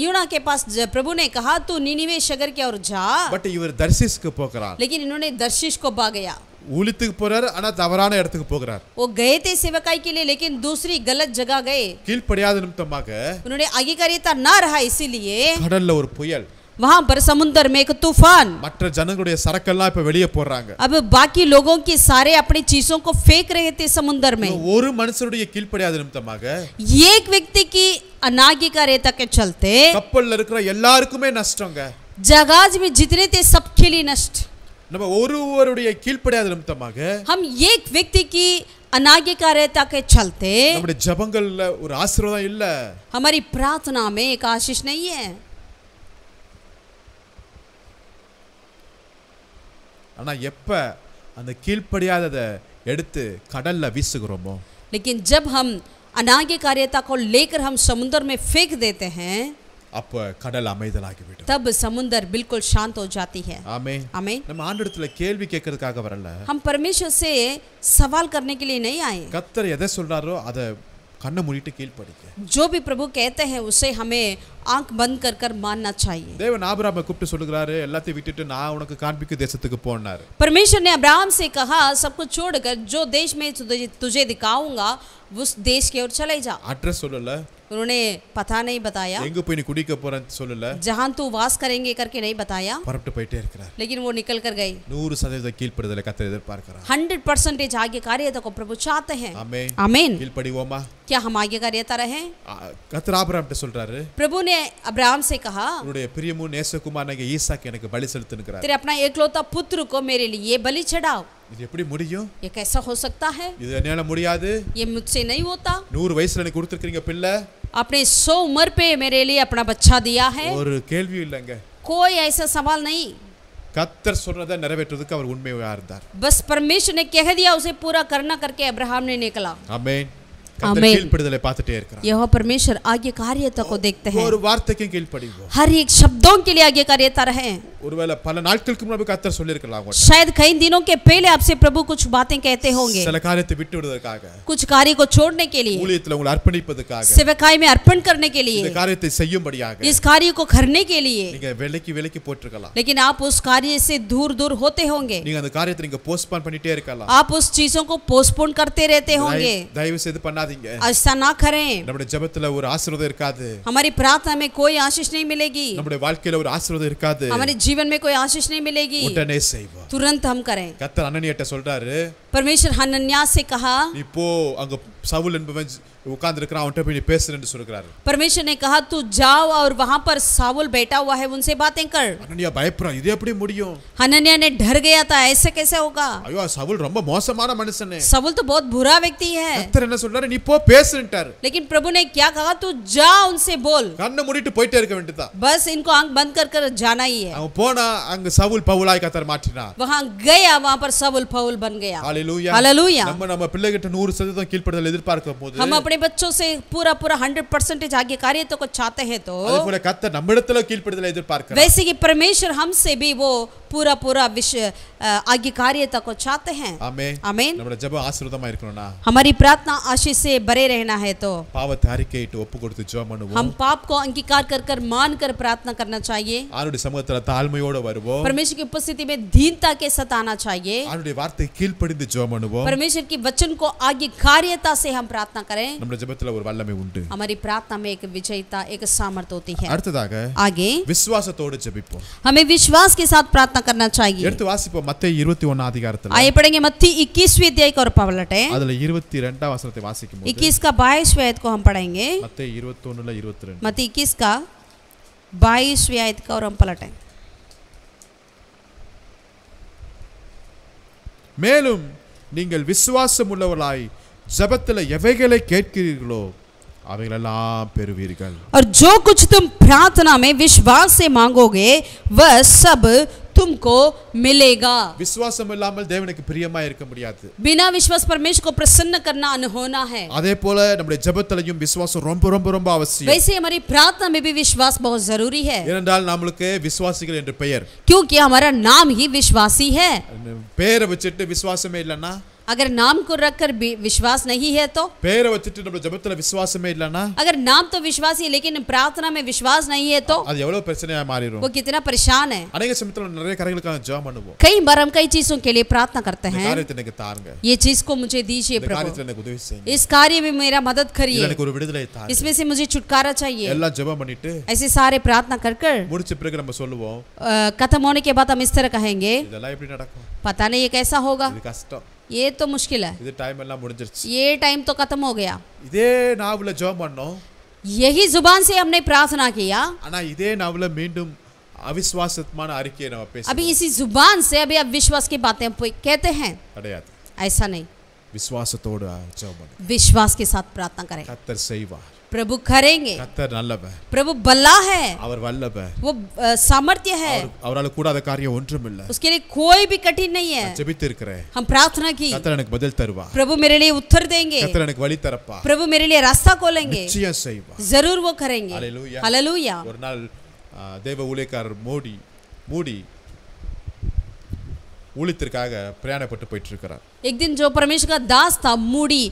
यूना के पास प्रभु ने कहा तू निनिवे शहर की ओर जा, பட் இவர் தர்சிஸ்க்கு போகிறார் लेकिन इन्होंने दर्शिश को भा गया। ஊழியத்துக்கு போறாரு ஆனா தவறான இடத்துக்கு போகிறார் वो गए थे सेवकाई के लिए लेकिन दूसरी गलत जगह गए। கீழ்ப்படியாத நிமித்தமாக उन्होंने आज्ञाकारियता ना रहा, इसीलिए கடல்ல ஒரு புயல் वहां पर समुद्र में एक तूफान। மற்ற ஜனங்களுடைய சரக்கெல்லாம் இப்ப வெளியே போறாங்க अब बाकी लोगों की सारे अपनी चीजों को फेंक रहे थे समुद्र में। ஒரு மனுஷனுடைய கீழ்ப்படியாத நிமித்தமாக एक व्यक्ति की अनाज्ञाकारियता के चलते கப்பல்ல இருக்கிற எல்லாருக்குமே நஷ்டங்க जहाज में जितने थे सबके लिए नष्ट। நம்ம ஒருவருடைய கீழ்ப்படியாத நிமித்தமாக हम एक व्यक्ति की अनाज्ञाकारियता के चलते நம்முடைய ஜெபங்கள்ல ஒரு ஆசீர்வாதம் இல்ல हमारी प्रार्थना में एक आशीष नहीं है। ஆனா எப்ப அந்த கீழ்ப்படியாததை எடுத்து கடல்ல வீசுகிறோமோ लेकिन जब हम अनाज्ञाकारियता को लेकर हम समुद्र में फेंक देते हैं அப்ப கடல் அமைதலாகிவிடும் तब समुद्र बिल्कुल शांत हो जाती है। ஆமென் आमीन। நம்ம ஆண்டவரிடத்துல கேள்வி கேட்கறதுக்காக வரல हम परमेश्वर से सवाल करने के लिए नहीं आए। கர்த்தர் எதை சொல்றாரோ அதை கண்ணை மூடிட்டு கீழ்ப்படிங்க जो भी प्रभु कहते हैं उसे हमें आंख बंद कर कर मानना चाहिए। தேவன் ஆபிரகாமை கூப்பிட்டு சொல்லுகிறாரு எல்லாத்தையும் விட்டுட்டு நான் உனக்கு காண்பிக்கும் தேசத்துக்கு போனாரு परमेश्वर ने अब्राहम से कहा सब कुछ छोड़कर जो देश में तुझे दिखाऊंगा उस देश की ओर चले जा। அட்ரஸ் சொல்லல उन्होंने पता नहीं बताया, எங்க போய் நீ குடிக்க போறன்னு சொல்லல जहां तू वास करेंगे करके नहीं बताया, புறப்பட்டு போயிட்டே இருக்கிறார் लेकिन वो निकल कर गए। 100% கீழ்ப்படிதலை கர்த்தர் எதிர்பார்க்கிறார் 100% आज्ञाकारियता को प्रभु चाहते हैं। ஆமென் आमीन। கீழ்ப்படிவோமா क्या हम आज्ञाकारियता रहे? கர்த்தர் ஆபிரகாம்கிட்ட சொல்றாரு प्रभु ने अब्राहम से कहा உன்னுடைய பிரியமும் நேசகுமாரனாகிய ஈசாக்கு எனக்கு பலி செலுத்துன்னுகிறார் तेरे अपना एकलौता पुत्र को मेरे लिए बलि चढ़ाओ। இது எப்படி முடியும் ये कैसा हो सकता है? இது என்னால முடியாது ये मुझसे नहीं होता। 100 வயசுல எனக்கு கொடுத்திருக்கீங்க பிள்ளை आपने 100 उम्र पे मेरे लिए अपना बच्चा दिया है। ஒரு கேள்வி இல்லைங்க कोई ऐसा सवाल नहीं, கர்த்தர் சொன்னதை நிறைவேற்றுறதுக்கு அவர் உண்மையா இருந்தார் बस परमेश्वर ने कह दिया उसे पूरा करना करके अब्राहम ने निकला। ஆமென் கர்த்தர் ஆமென்। கீழ்ப்படிதலை பார்த்துட்டே இருக்கிறார் यह परमेश्वर आज्ञाकारियता को देखते हैं। ஒரு வார்த்தைக்கு கீழ்ப்படிவோம் हर एक शब्दों के लिए आज्ञाकारियता रहे। ஒருவேளை பல நாட்களுக்கு முன்னாடி கர்த்தர் சொல்லிருக்கலாம் शायद कई दिनों के पहले आपसे प्रभु कुछ बातें कहते होंगे, சில காரியத்தை விட்டு விடுவதற்காக कुछ कार्य को छोड़ने के लिए, ஊழியத்துல உங்களை அர்ப்பணிப்பதற்காக सेवकाई में अर्पण करने के இந்த लिए, காரியத்தை செய்யும்படியாக इस कार्य को करने के लिए, நீங்க விலைக்கு போட்டிருக்கலாம் लेकिन आप उस कार्य से दूर दूर होते होंगे। நீங்க அந்த காரியத்தை நீங்க போஸ்ட்போன் பண்ணிட்டே இருக்கலாம் आप उस चीजों को पोस्टपोन करते रहते होंगे। தயவு செய்து பண்ணாதீங்க ऐसा ना करें। நம்முடைய ஜெபத்துல ஒரு ஆசீர்வாதம் இருக்காது हमारी प्रार्थना में कोई आशीष नहीं मिलेगी, நம்முடைய வாழ்க்கையில ஒரு ஆசீர்வாதம் இருக்காது हमारे जीवन में कोई आशीष नहीं मिलेगी। உடனே செய்வோம் तुरंत हम करें। கர்த்தர் அனனியாட்ட சொல்றாரு परमेश्वर हनन्यास से कहा, நீ போ அங்க சவுல் என்பவன் உட்கார்ந்து இருக்கிறான் அவன்கிட்ட போய் நீ பேசுறேன்னு சொல்றாரு परमेश्वर ने कहा तू जाओ और वहां पर साउल बैठा हुआ है उनसे बातें कर। அனனியா பயப்படுறான் இது எப்படி முடியும் हनन्याह ने डर गया था, ऐसे कैसे होगा? ஐயோ சவுல் ரொம்ப மோசமான மனுஷனே साउल तो बहुत बुरा व्यक्ति है। கர்த்தர் என்ன சொல்றாரு நீ போ பேசுன்ட்டார் लेकिन प्रभु ने क्या कहा, तू जा उनसे बोल। கண்ணை மூடிட்டு போயிட்டே இருக்க வேண்டியதா बस इनको आंख बंद कर कर जाना ही है। அவன் போனா அங்க சவுல் பவுலாய் கர்த்தர் மாற்றினார் वहां गया, वहां पर साउल पौल बन गया। ஹalleluya हालेलुया। நம்ம பிள்ளைகிட்ட 100% கீழ்ப்படிதல் எதிர்பார்க்கும் போது हम अपने बच्चों से पूरा 100% आज्ञाकारियता को चाहते हैं तो அதேபோல கர்த்தர் நம்மிடத்துல கீழ்ப்படிதலை எதிர்பார்க்கிறார் वैसे ही परमेश्वर हमसे भी वो पूरा आज्ञाकारियता को चाहते हैं। ஆமென் आमीन। நம்மளோட ஜெபம் ஆசீர்வாதமா இருக்கணும்னா हमारी प्रार्थना आशीष से भरे रहना है तो பாவத்தை அறிக்கையிட்டு ஒப்பு கொடுத்து ஜெபம் பண்ணுவோம் हम पाप को अंगीकार कर कर मान कर प्रार्थना करना चाहिए। ஆண்டவருடைய சமூகத்துல தாழ்மையோட வருவோம் परमेश्वर की उपस्थिति में दीनता के साथ आना चाहिए। ஆண்டவருடைய வார்த்தை கீழ்ப்படிந்து ஜெபம் பண்ணுவோம் परमेश्वर की वचन को आज्ञाकारियता से हम प्रार्थना करें। நம்மளோட ஜெபத்துல ஒரு வல்லமை உண்டு हमारी प्रार्थना में एक विजयता, एक सामर्थ्य होती है। அடுத்ததாக आगे விசுவாசத்தோடு ஜெபிப்போம் हमें विश्वास के साथ प्रार्थना करना चाहिए। எடுத்து வாசிப்போம் மத்தேயு 21 அதிகாரத்துல आइए पढ़ेंगे मत्ती 21वें अध्याय को और पलटें। அதுல 22 வசனத்தை வாசிக்கும்போது 21 का 22वें आयत को हम पढ़ेंगे। மத்தேயு 21ல 22 मत्ती 21 का 22वें आयत का और हम पलटें। மேலும் நீங்கள் விசுவாசம் உள்ளவர்களாய் ஜெபத்தில் எவைகளை கேட்கிறீர்களோ அவைகளெல்லாம் பெறுவீர்கள். और जो कुछ तुम प्रार्थना में विश्वास से मांगोगे वह सब तुमको मिलेगा. விசுவாசம் இல்லாமல் தேவனுக்கு பிரியமாய் இருக்க முடியாது. बिना विश्वास परमेश्वर को प्रसन्न करना अनहोना है. அதே போல நம்முடைய ஜெபத்திலையும் விசுவாசம் ரொம்ப ரொம்ப ரொம்ப அவசியம். वैसे हमारी प्रार्थना में भी विश्वास बहुत जरूरी है. ஏனென்றால் நம்மளுக்கு விசுவாசிகள் என்று பெயர். क्योंकि हमारा नाम ही विश्वासी है. பேரை வச்சிட்டு விசுவாசமே இல்லனா, अगर नाम को रखकर विश्वास नहीं है तो, பேரை வச்சிட்டு நம்ம ஜெபத்துல விசுவாசமே இல்லனா, अगर नाम तो विश्वास ही लेकिन प्रार्थना में विश्वास नहीं है तो அது எவ்வளவு பிரச்சனையா மாறிடும். वो कितना परेशान है. अनेक சமயத்துல நிறைய காரியங்களுக்காக ஜெபம் பண்ணுவோம். कई बार हम कई चीजों के लिए प्रार्थना करते हैं. காரியத்தை எனக்கு தாருங்க, ये चीज को मुझे दीजिए இந்த प्रभु, காரியத்துல எனக்கு உதவி செய்யுங்க, इस कार्य में मेरा मदद करिए, எனக்கு ஒரு விடுதலை தாருங்க, इसमें से मुझे छुटकारा चाहिए. எல்லாம் ஜெபம் பண்ணிட்டு ऐसे सारे प्रार्थना कर कर முடிச்ச பிறகு நம்ம சொல்லுவோம், खत्म होने के बाद हम इस तरह कहेंगे இதெல்லாம் எப்படி நடக்கும், पता नहीं ये कैसा होगा, இது கஷ்டம், ये तो मुश्किल है, இது டைம் எல்லாம் முடிஞ்சிருச்சு. ये टाइम तो खत्म हो गया. இதே நாவுல ஜெபம் பண்ணோம், यही जुबान से हमने प्रार्थना किया, ஆனா இதே நாவுல மீண்டும் அவிசுவாசமான அறிக்கையை நம்ம अभी பேசுறோம். इसी जुबान से अभी अब विश्वास की बातें हम कहते हैं. கிடையாது. ऐसा नहीं, விசுவாசத்தோடு ஜெபம் பண்ணுங்க. विश्वास के साथ प्रार्थना करें. கர்த்தர் செய்வார். प्रभु करेंगे. கர்த்தர் நல்லவர், प्रभु भला है, அவர் வல்லவர், वो सामर्थ्य है, அவரால் கூடாத காரியம் ஒன்றும் இல்லை. उसके लिए कोई भी कठिन नहीं है. ஜெபித்து இருக்கிறேன், हम प्रार्थना की, கர்த்தர் எனக்கு பதில் தருவார், प्रभु मेरे लिए उत्तर देंगे, கர்த்தர் எனக்கு வழி தரப்பார், प्रभु मेरे लिए रास्ता खोलेंगे, நிச்சயம் செய்வார். जरूर वो करेंगे. हालेलुया. हालेलुया. ஒரு நாள் தேவ ஊழியக்காரர் மூடி ஊழியத்திற்காக பிரயாணப்பட்டு போயிட்டு இருக்கிறார். एक दिन जो परमेश्वर का दास था मूडी,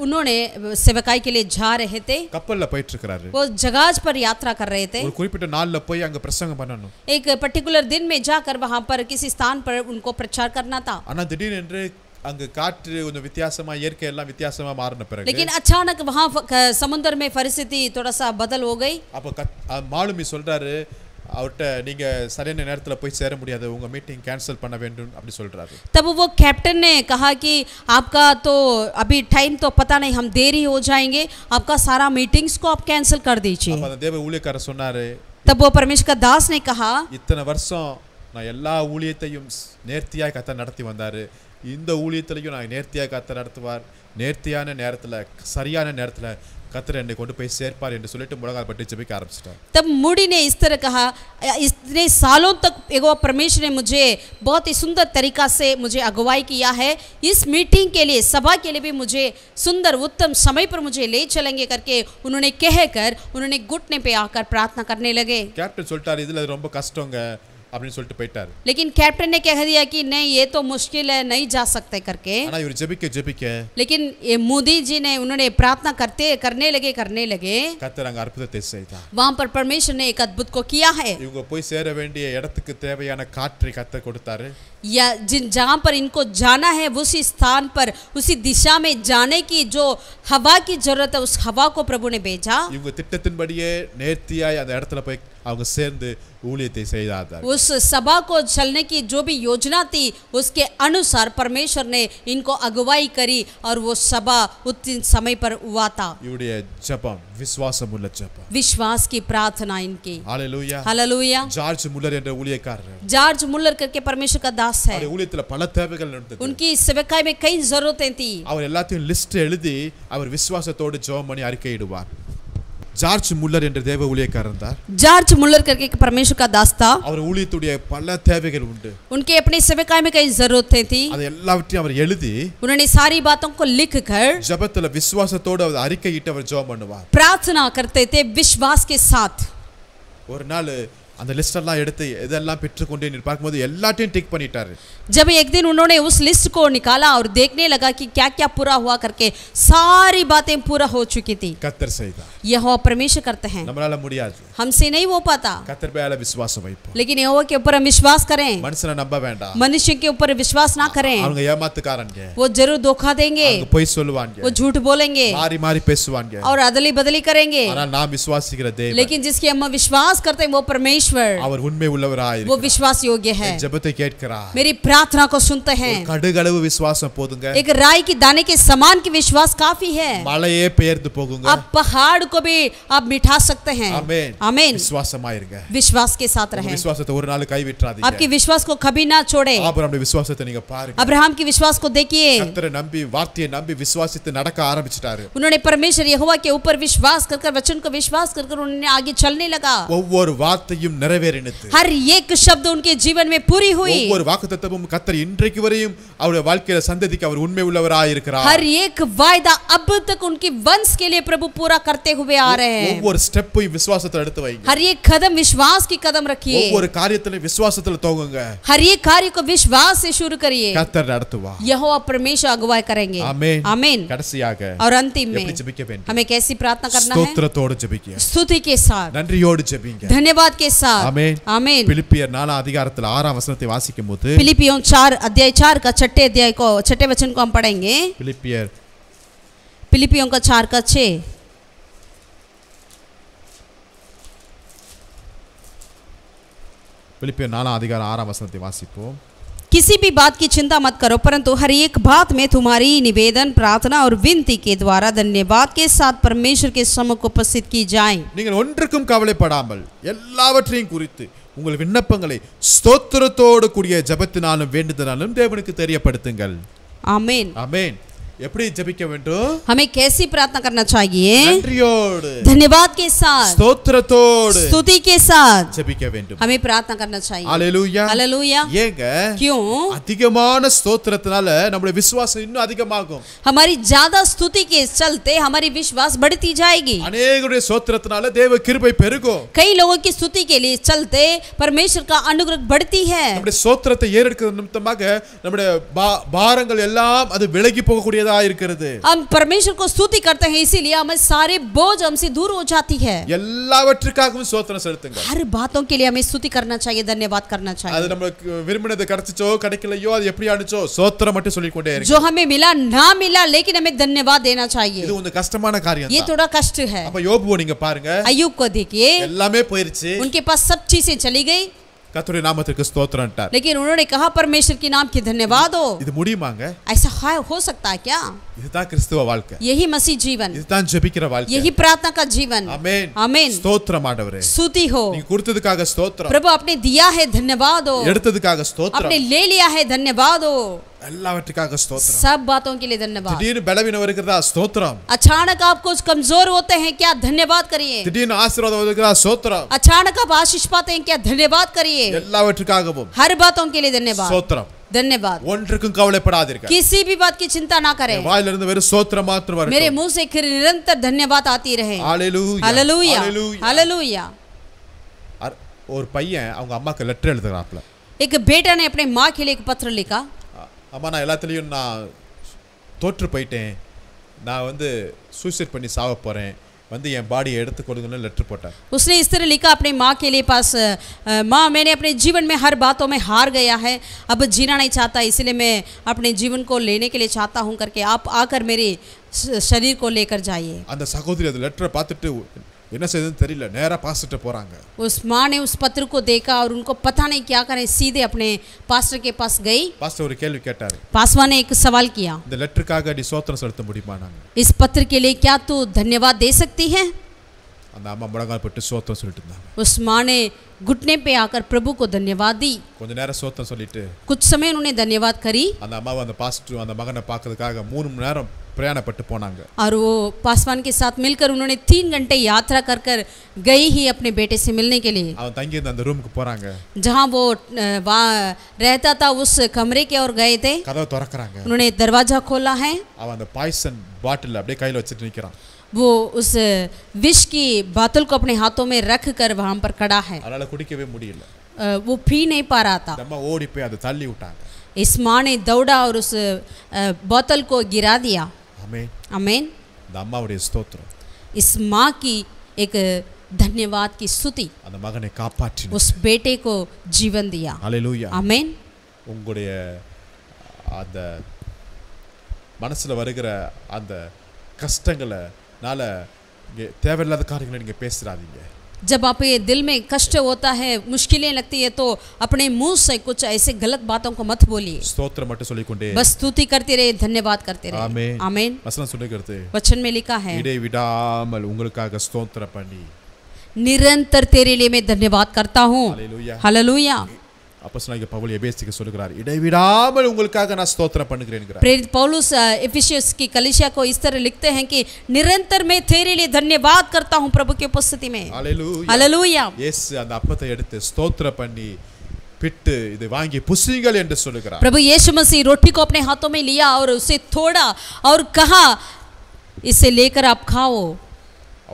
उन्होंने सेवकाई के लिए जा रहे थे. கப்பல்ல போயிட்டு இருக்கிறாரு. वो जहाज पर यात्रा कर रहे थे. ஒரு குறிப்பிட்ட நாள்ல போய் அங்க பிரசங்கம் பண்ணணும். एक पर्टिकुलर दिन में जाकर वहां पर किसी स्थान पर उनको प्रचार करना था. ஆனா திடீரென்று அங்க காற்று கொஞ்சம் வித்தியாசமா, இயற்கை எல்லாம் வித்தியாசமா மாறின பிறகு, लेकिन अचानक वहां समुद्र में परिस्थिति थोड़ा सा बदल हो गई. அப்ப மாலுமி சொல்றாரு, அவர்ட்ட நீங்க சரியான நேரத்துல போய் சேர முடியாது, உங்க மீட்டிங் கேன்சல் பண்ண வேண்டும் அப்படி சொல்றாரு. तब वो कैप्टन ने कहा कि आपका तो अभी टाइम तो पता नहीं, हम देरी हो जाएंगे, आपका सारा मीटिंग्स को आप कैंसिल कर दीजिए. அப்ப அந்த தேவ ஊழியக்காரர் சொன்னாரு, तब वो परमेश्वर का दास ने कहा, இத்தனை வருஷம் நான் எல்லா ஊழியத்தையும் நேர்த்தியாய் கர்த்தர் நடத்தி வந்தாரு, இந்த ஊழியத்திலையும் நான் நேர்த்தியாய் கர்த்தர் நடத்துவார், நேர்த்தியான நேரத்துல சரியான நேரத்துல கர்த்தர் என்னை கொண்டு போய் சேர்ப்பார் என்று சொல்லிட்டு முழங்கால் பட்டு ஜெபிக்க ஆரம்பிச்சிட்டார். तब मूडी ने इस तरह कहा, इतने सालों तक एगो परमेश्वर ने मुझे बहुत ही सुंदर तरीका से मुझे अगुवाई किया है, इस मीटिंग के लिए, सभा के लिए भी मुझे सुंदर उत्तम समय पर मुझे ले चलेंगे करके उन्होंने कहकर उन्होंने घुटने पे आकर प्रार्थना करने लगे. கேப்டன் சொல்லிட்டாரு, இதுல ரொம்ப கஷ்டங்க அப்படின்னு சொல்லிட்டு போயிட்டாரு. लेकिन कैप्टन ने कह दिया कि नहीं ये तो मुश्किल है, नहीं जा सकते करके. ஆனா இவர் ஜெபிக்க लेकिन ये मोदी जी ने उन्होंने प्रार्थना करने लगे கர்த்தர் அங்க அற்புதத்தை செய்தார். वहां पर परमेश्वर ने एक अद्भुत को किया है. இவங்க போய் சேர வேண்டிய இடத்துக்கு தேவையான காற்றை கர்த்தர் கொடுத்தாரு. या जहां पर इनको जाना है उसी स्थान पर, उसी दिशा में जाने की जो हवा की जरूरत है, उस हवा को प्रभु ने भेजा. இவங்க திட்டத்தின்படியே நேர்த்தியாய் அந்த இடத்துல போய் அவங்க சேர்ந்து ஊழியத்தை செய்தார்கள். उस सभा को चलने की जो भी योजना थी उसके अनुसार परमेश्वर ने इनको अगुवाई करी और वो सभा उतने समय पर हुआ था. இவருடைய ஜெபம் விசுவாசமுள்ள ஜெபம், विश्वास की प्रार्थना इनकी. ஹalleluya. हालेलुया. ஜார்ஜ் முல்லர் என்ற ஊழியக்காரர், जॉर्ज मुल्लर करके परमेश्वर का दास है. அவருடைய ஊழியத்துல பல தேவைகள் இருந்தது. उनकी सेवकाई में कई जरूरतें थी. அவர் எல்லாத்தையும் லிஸ்ட் எழுதி அவர் விசுவாசத்தோடு ஜெபம் பண்ணி அறிக்கையிடுவார். ஜார்ஜ் முல்லர் என்ற தேவ ஊழியக்காரர் இருந்தார். जॉर्ज मुल्लर करके एक परमेश्वर का दास था. அவர் ஊழியத்துடைய பல தேவைகள் உண்டு. उनके अपनी सेवकाई में कई जरूरतें थी. அது எல்லாவற்றையும் அவர் எழுதி उन्होंने सारी बातों को लिखकर ஜெபத்துல விசுவாசத்தோடு அவர் அறிக்கையிட்டு அவர் ஜெபம் பண்ணுவார். प्रार्थना करते थे विश्वास के साथ. ஒரு நாள் அந்த லிஸ்ட் எல்லாம் எடுத்து எதெல்லாம் பெற்றுக்கொண்டே பார்க்கும்போது எல்லாத்தையும் டிக் பண்ணிட்டாரு. जब एक दिन उन्होंने उस लिस्ट को निकाला और देखने लगा कि क्या क्या पूरा हुआ करके सारी बातें पूरा हो चुकी थी. கர்த்தர் செய்தார். यहोवा परमेश्वर करते हैं, நம்மளால முடியாது, हमसे नहीं हो पाता. கர்த்தர் மேல விசுவாசம் வைப்போம். लेकिन यहोवा के ऊपर हम विश्वास करें, மனுஷனை நம்ப வேண்டாம். मनुष्य के ऊपर विश्वास ना करें. அவங்க ஏமாத்துக்காரங்க, वो जरूर धोखा देंगे, அவங்க பொய் சொல்லுவாங்க, वो झूठ बोलेंगे மாறி மாறி பேசுவாங்க. और अदली बदली करेंगे. ஆனால் நாம் விசுவாசிக்கிற தேவன், लेकिन जिसकी हम विश्वास करते हैं वो परमेश्वर परमेश्वर அவர் உண்மை உள்ளவராய் वो இருக்கிறார். विश्वास योग्य है, ஜெபத்தை கேட்கிறார். मेरी प्रार्थना को सुनते हैं। கடுகளவு விசுவாசம் போதுங்க. एक राई की दाने के समान की विश्वास काफी है। மலையே பெயர்ந்து போகுங்க. आप पहाड़ को भी आप मिटा सकते हैं। ஆமென். आमीन। விசுவாசமாயிருங்க. विश्वास के साथ உங்க रहें, விசுவாசத்தை ஒரு நாள் கைவிட்றாதீங்க. आपके विश्वास को कभी ना छोड़े। ஆபிரகாமுடைய விசுவாசத்தை நீங்க பாருங்க. अब्राहम की विश्वास को देखिए, கர்த்தரை நம்பி வார்த்தையை நம்பி விசுவாசித்து நடக்க ஆரம்பிச்சிட்டாரு. उन्होंने परमेश्वर यहोवा के ऊपर विश्वास कर वचन को विश्वास कर उन्होंने आगे चलने लगा। ஒவ்வொரு வார்த்தையும் நிறைவேறினது. हर एक शब्द उनके जीवन में पूरी हुई। ஒவ்வொரு வாக்குத்தத்தமும் கர்த்தர் இன்றைக்கு வரையும் அவருடைய வாழ்க்கையில சந்ததிக்கு அவர் உண்மை உள்ளவராய் இருக்கிறார். हर एक वायदा अब तक उनके वंश के लिए प्रभु पूरा करते हुए आ रहे हैं। ஒவ்வொரு ஸ்டெப்பையும் விசுவாசத்துல எடுத்து வைங்க. हर एक कदम विश्वास की कदम रखिए। ஒவ்வொரு காரியத்திலும் விசுவாசத்துல தோங்குங்க. हर एक कार्य को विश्वास से शुरू करिए। கர்த்தர் நடத்துவார். यहोवा परमेश्वर अगुवाई करेंगे। आमीन। आमीन। கடைசியாக और अंतिम में எப்படி ஜெபிக்க வேண்டும்? हमें कैसी प्रार्थना करना है? ஸ்தோத்திரத்தோடு ஜெபிக்க. स्तुति के साथ, நன்றியோடு ஜெபிங்க. धन्यवाद के साथ। आमीन। आमीन। பிலிப்பியர் 4 அதிகாரத்துல 6 வசனத்தை வாசிக்கும்போது फिलिपियों 4 अध्याय 4 का छठे वचन को हम पढ़ेंगे। फिलिपियों का 4 का 6। பிலிப்பியர் 4 அதிகாரம் 6 வசனத்தை வாசிப்போம். किसी भी बात की चिंता मत करो, परंतु हर एक बात में तुम्हारी निवेदन, प्रार्थना और विनती के द्वारा धन्यवाद के साथ परमेश्वर के सम्मुख उपस्थित की जाए। நீங்கள் ஒன்றுக்கும் கவலைப்படாமல் எல்லாவற்றையும் குறித்து உங்கள் விண்ணப்பங்களை ஸ்தோத்திரத்தோடு கூடிய ஜெபத்தினாலும் வேண்டுதலாலும் தேவனுக்கு தெரியப்படுத்துங்கள். आमीन। ஆமென். எப்படி ஜெபிக்க வேண்டும்? हमें कैसी प्रार्थना करना चाहिए? நன்றியோடு, धन्यवाद के साथ, ஸ்தோத்திரத்தோடு स्तुति के साथ ஜெபிக்க வேண்டும். हमें प्रार्थना करना चाहिए। ஹalleluya. हालेलुया। ஏங்க क्यों? அதிகமான ஸ்தோத்திரத்தினால நம்முடைய விசுவாசம் இன்னும் அதிகமாகும். हमारी ज्यादा स्तुति के चलते हमारी विश्वास बढ़ती जाएगी। अनेकருடைய ஸ்தோத்திரத்தினால தேவ கிருபை பெருகும். कई लोगों की स्तुति के लिए चलते परमेश्वर का अनुग्रह बढ़ती है। நம்முடைய ஸ்தோத்திரத்தை ஏறெடுக்கிறது நிமித்தமாக நம்முடைய பாரங்கள் எல்லாம் அது விலகி போகக்கூடியதா இருக்கிறது. हम परमेश्वर को स्तुति करते हैं, इसीलिए हमें सारे बोझ हमसे दूर हो जाती है। எல்லாவற்றுக்காகவும் ஸ்தோத்திரம் செலுத்துங்க. हर बातों के लिए हमें स्तुति करना चाहिए, धन्यवाद करना चाहिए। அது நமக்கு விரும்பினது கிடைச்சோ கிடைக்கலையோ அது எப்படி ஆனுச்சோ ஸ்தோத்திரம் மட்டும் சொல்லிக்கொண்டே இருங்க. जो हमें मिला ना मिला, लेकिन हमें धन्यवाद देना चाहिए। இது ஒரு கஷ்டமான காரியம் ये தான். थोड़ा कष्ट है। அப்ப யோபு நீங்க பாருங்க, अय्यूब को देखिए, எல்லாமே போயிருச்சு, उनके पास सब चीजें चली गई, கர்த்தருடைய நாமத்திற்கு ஸ்தோத்திரம்ட்டார். लेकिन उन्होंने कहा परमेश्वर के नाम की धन्यवाद हो। இது முடியுமாங்க? ऐसा हो सकता है क्या? இதுதான் கிறிஸ்தவ வாழ்க்கை. यही मसीह जीवन, இதுதான் ஜெபிக்கிற வாழ்க்கை. यही प्रार्थना का जीवन। ஆமென். आमीन। ஸ்தோத்திரம் ஆண்டவரே. स्तुति हो। நீங்க கொடுத்ததுக்காக ஸ்தோத்திரம். प्रभु आपने दिया है, धन्यवाद हो। எடுத்ததுக்காக ஸ்தோத்திரம். आपने ले लिया है, धन्यवाद हो। எல்லாவற்றுக்காக ஸ்தோத்திரம். सब बातों के लिए धन्यवाद। திடீர்னு பலவீனம் வருகிறதா ஸ்தோத்திரம். अचानक आप कुछ कमजोर होते हैं क्या? धन्यवाद करिए। திடீர்னு ஆசீர்வாதம் வருகிறதா ஸ்தோத்திரம். अचानक आप आशीष पाते हैं क्या? धन्यवाद करिए। எல்லாவற்றுக்காகவும் हर बातों के लिए धन्यवाद। ஸ்தோத்திரம். धन्यवाद। ஒன்றுக்கும் கவலைப்படாதீர்கள். किसी भी बात की चिंता ना करें। வாயிலிருந்து வெறும் ஸ்தோத்திரம் மாத்திரம் வரட்டும். मेरे मुंह से निरंतर धन्यवाद आती रहे। ஹalleluya. Hallelujah, hallelujah. ஒரு பையன் அவங்க அம்மாக்கு லெட்டர் எழுதுறாப்ல. एक बेटा ने अपने माँ के लिए एक पत्र लिखा। அம்மா நான் எல்லாத்துலயும் நான் தோற்று போயிட்டேன், நான் வந்து சூசைட் பண்ணி சாவ போறேன், வந்து என் பாடியை எடுத்து கொடுங்கன்னு லெட்டர் போட்டார். उसने इस तरह लिखा अपने माँ के लिए पास, माँ मैंने अपने जीवन में हर बातों में हार गया है, अब जीना नहीं चाहता, इसलिए मैं अपने जीवन को लेने के लिए चाहता हूँ करके आप आकर मेरे शरीर को लेकर जाइए। அந்த சகோதரி அந்த லெட்டரை பார்த்துட்டு என்ன செய்யுதுன்னு தெரியல, நேரா பாஸ்டர்ட்ட போறாங்க. उस माँ ने उस पत्र को देखा और उनको पता नहीं क्या करें, सीधे अपने पास्टर के पास गई। பாஸ்டர் ஒரு கேள்வி கேட்டாரு. पासवान ने एक सवाल किया, இந்த லெட்டருக்காக நீ ஸ்தோத்திரம் செலுத்த முடியுமானாங்க. इस पत्र के लिए क्या तू धन्यवाद दे सकती है? அந்த அம்மா முழங்கால் போட்டு ஸ்தோத்திரம் சொல்லிட்டு இருந்தாங்க. उस माँ ने घुटने पे आकर प्रभु को धन्यवाद दी। கொஞ்ச நேரம் ஸ்தோத்திரம் சொல்லிட்டு कुछ समय उन्होंने धन्यवाद करी அந்த அம்மாவை அந்த பாஸ்டர் அந்த மகனை பார்க்கிறதுக்காக 3 மணி நேரம் பிரயாணப்பட்டு போனாங்க. और वो पासवान के साथ मिलकर उन्होंने 3 घंटे यात्रा कर कर गई ही अपने बेटे से मिलने के लिए। அவன் தங்கி இருந்த அந்த ரூமுக்கு போறாங்க. जहाँ वो वहाँ रहता था उस कमरे के और गए थे। கதவை திறக்கறாங்க. उन्होंने दरवाजा खोला है। அவன் அந்த பாய்சன் பாட்டில் அப்படியே கையில வச்சிட்டு நிக்கிறான். वो उस विष की बोतल को अपने हाथों में रख कर वहाँ पर खड़ा है। அதனால குடிக்கவே முடியல. वो पी नहीं पा रहा था। அம்மா ஓடி போய் அதை தள்ளி விட்டாங்க. इस माँ ने दौड़ा और उस बोतल को गिरा दिया। ஆமென். आमीन। அந்த அம்மாவுடைய ஸ்தோத்திரம் इस माँ की एक धन्यवाद की स्तुति அந்த மகனை காப்பாற்றினார். उस बेटे को जीवन दिया। ஹalleluya. आमीन। உங்களுடைய அந்த மனசுல வருகிற அந்த கஷ்டங்களால தேவையில்லாத காரியங்களை நீங்க பேசுறாதீங்க. जब आप ये दिल में कष्ट होता है, मुश्किलें लगती है, तो अपने मुंह से कुछ ऐसे गलत बातों को मत बोलिए, ஸ்தோத்திரம் மட்டும் சொல்லிக்கொண்டே बस स्तुति करते रहे, धन्यवाद करते रहे। ஆமென். आमीन। வசனம் சொல்லுகிறது, वचन में लिखा है, இடைவிடாமல் உங்களுக்காக ஸ்தோத்திரம் பண்ணி, निरंतर तेरे लिए मैं धन्यवाद करता हूँ। ஹalleluya. हालेलुया। அப்போஸ்தலனாகிய பவுல் எபேசியருக்கு சொல்கிறார், இடைவிடாமல் உங்களுக்காக நான் ஸ்தோத்திரம் பண்ணுகிறேன்ங்கறார்। प्रेरित पौलुस एफिसियंस की कलीसिया को इस तरह लिखते हैं कि निरंतर मैं तेरे लिए धन्यवाद करता हूँ प्रभु की उपस्थिति में। ஹalleluya. हालेलुया। இயேசு அந்த அப்பத்தை எடுத்து ஸ்தோத்திரம் பண்ணி பிட்டு இதை வாங்கி புசியுங்கள் என்று சொல்கிறார்। प्रभु यीशु मसीह रोटी को अपने हाथों में लिया और उसे तोड़ा और कहा, इसे लेकर आप खाओ,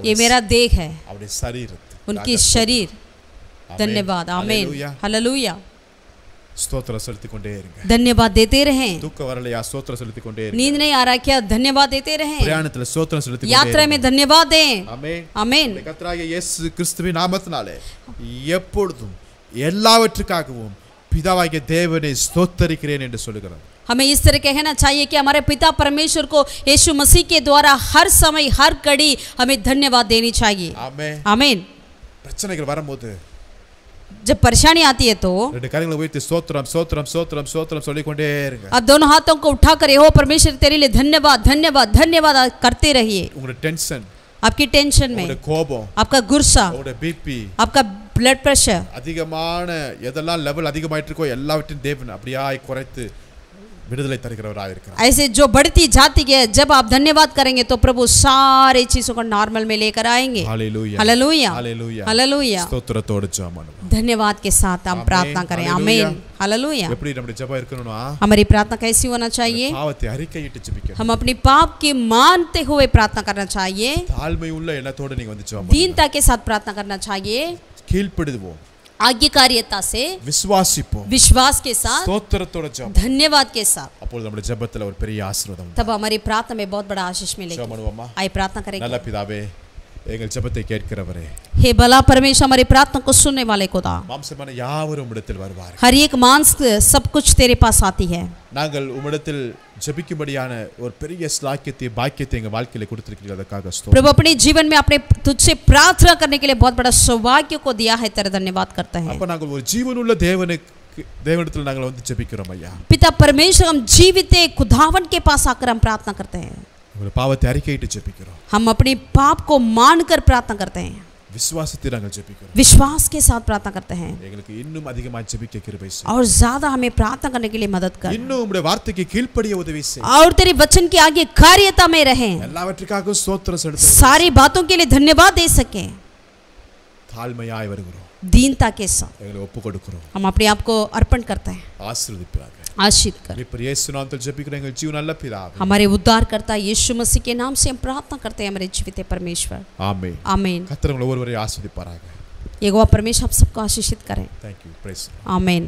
ये मेरा देह है, அவருடைய சரீரத்தை, उनकी शरीर। धन्यवाद। आमीन। हालेलुया. हालेलुया। ஸ்தோத்திரம் செலுத்திக் கொண்டே இருங்க। धन्यवाद देते रहें। தூக்கம் வரலையா? ஸ்தோத்திரம் செலுத்திக் கொண்டே இருங்க। नींद नहीं आ रहा क्या? धन्यवाद देते रहें। பிரயாணத்துல ஸ்தோத்திரம் செலுத்திக் கொண்டே यात्रा में धन्यवाद दें। ஆமென். आमीन। கர்த்தராகிய இயேசு கிறிஸ்துவின் நாமத்தினாலே எப்பொழுதும் எல்லாவற்றுக்காகவும் பிதாவாகிய தேவனை ஸ்தோத்தரிக்கிறேன் என்று சொல்கிறார்। हमें इस तरह कहना चाहिए कि हमारे पिता परमेश्वर को यीशु मसीह के द्वारा हर समय हर घड़ी हमें धन्यवाद देनी चाहिए। ஆமென். आमीन। பிரச்சனைகள் வரும்போது जब परेशानी आती है तो ரெண்டு கரங்களை உயர்த்தி ஸ்தோத்திரம் ஸ்தோத்திரம் ஸ்தோத்திரம் ஸ்தோத்திரம் சொல்லிக் கொண்டே இருங்க। आप दोनों हाथों को उठाकर हो परमेश्वर तेरे लिए धन्यवाद धन्यवाद धन्यवाद करते रहिए। உங்களுடைய டென்ஷன், आपकी टेंशन में, உங்களுடைய கோபம், आपका गुस्सा, உங்களுடைய பிபி, आपका ब्लड प्रेशर, அதிகமான எதெல்லாம் லெவல் அதிகமாயிட்டு இருக்கோ எல்லாவற்றையும் தேவன் அப்படியே குறைத்து விடுதலை தருகிறவராக இருக்கிறார்। ऐसे जो बढ़ती जाती है, जब आप धन्यवाद करेंगे तो प्रभु सारे चीजों को नॉर्मल में लेकर आएंगे। हालेलुया। हालेलुया। हालेलुया। हालेलुया। ஸ்தோத்திரத்தோடு ஜெபம் பண்ணுவோம்। धन्यवाद के साथ हम प्रार्थना करें। हालेलुया। आमीन। हालेलुया। எப்படி நம்முடைய ஜெபம் இருக்கணும்னா, हमारी प्रार्थना कैसी होना चाहिए? பாவத்தை அறிக்கையிட்டு ஜெபிக்கணும்। हम अपनी पाप की मानते हुए प्रार्थना करना चाहिए। தாழ்மை உள்ள எண்ணத்தோடு நீங்க வந்து ஜெபம் பண்ணுங்க। दीनता के साथ प्रार्थना करना चाहिए। கீழ்ப்படிவோம், आज्ञाकारिता से, விசுவாசிப்போம், विश्वास के साथ, ஸ்தோத்திரத்தோட ஜெபம், धन्यवाद के साथ, அப்பொழுது நம்முடைய ஜெபத்துல ஒரு பெரிய ஆசீர்வாதம் உண்டு। तब हमारी प्रार्थना में बहुत बड़ा आशीष मिलेगा। ஜெபம் பண்ணுவோமா? आइए प्रार्थना करेंगे। நல்ல பிதாவே, எங்கள் ஜெபத்தை கேட்கிறவரே, हे भला परमेश्वर, हमारी प्रार्थना को सुनने वाले खुदा, மாம்சமான யாவரும் உம்மிடத்தில் வருவார்கள்। हर एक मांस सब कुछ तेरे पास आती है। நாங்கள் உம்மிடத்தில் ஜெபிக்கும்படியான ஒரு பெரிய ஸ்லாக்கியத்தை பாக்கியத்தை எங்கள் வாழ்க்கையில கொடுத்திருக்கிறீர்கள், அதற்காக ஸ்தோத்திரம்। प्रभु अपने जीवन में अपने तुझसे प्रार्थना करने के लिए बहुत बड़ा सौभाग्य को दिया है, तेरा धन्यवाद करते हैं। அப்ப நாங்கள் ஒரு ஜீவனுள்ள தேவனிடத்தில் நாங்கள் வந்து ஜெபிக்கிறோம் ஐயா। पिता परमेश्वर, हम जीवित खुदावन के पास आकर हम प्रार्थना करते हैं। உங்கள் பாவத்தை அறிக்கையிட்டு ஜெபிக்கிறோம், हम अपने पाप को मानकर प्रार्थना करते हैं, விசுவாசத்தை நாங்கள் ஜெபிக்கிறோம்। विश्वास के साथ प्रार्थना करते हैं, எங்களுக்கு இன்னும் அதிகமாக ஜெபிக்க கிருபை செய்யும்। और ज्यादा हमें प्रार्थना करने के लिए मदद कर, இன்னும் உம்முடைய வார்த்தைக்கு கீழ்ப்படிய உதவி செய்யும்। और तेरे वचन के आगे कार्यता में रहें, எல்லாவற்றுக்காக ஸ்தோத்திரம் செலுத்துகிறோம்। सारी बातों के लिए धन्यवाद दे सके। தாழ்மையாய் வருகிறோம், दीनता के साथ எங்களை ஒப்பு கொடுக்கிறோம்। हम अपने आप को अर्पण करते हैं। ஆசீர்வதிப்பாக आशीष कर, இப்ப இயேசு நாமத்தில் ஜெபிக்கிறோம் எங்கள் ஜீவன் நல்ல பிதாவே। हमारे उद्धारकर्ता यीशु मसीह के नाम से हम प्रार्थना करते हैं, हमारे जीवित परमेश्वर। ஆமென்। आमीन। கர்த்தர் உங்களை ஒவ்வொருவரையும் ஆசீர்வதிப்பாராக। यहोवा परमेश्वर आप सबको आशीषित करें। Thank you. Praise. आमीन।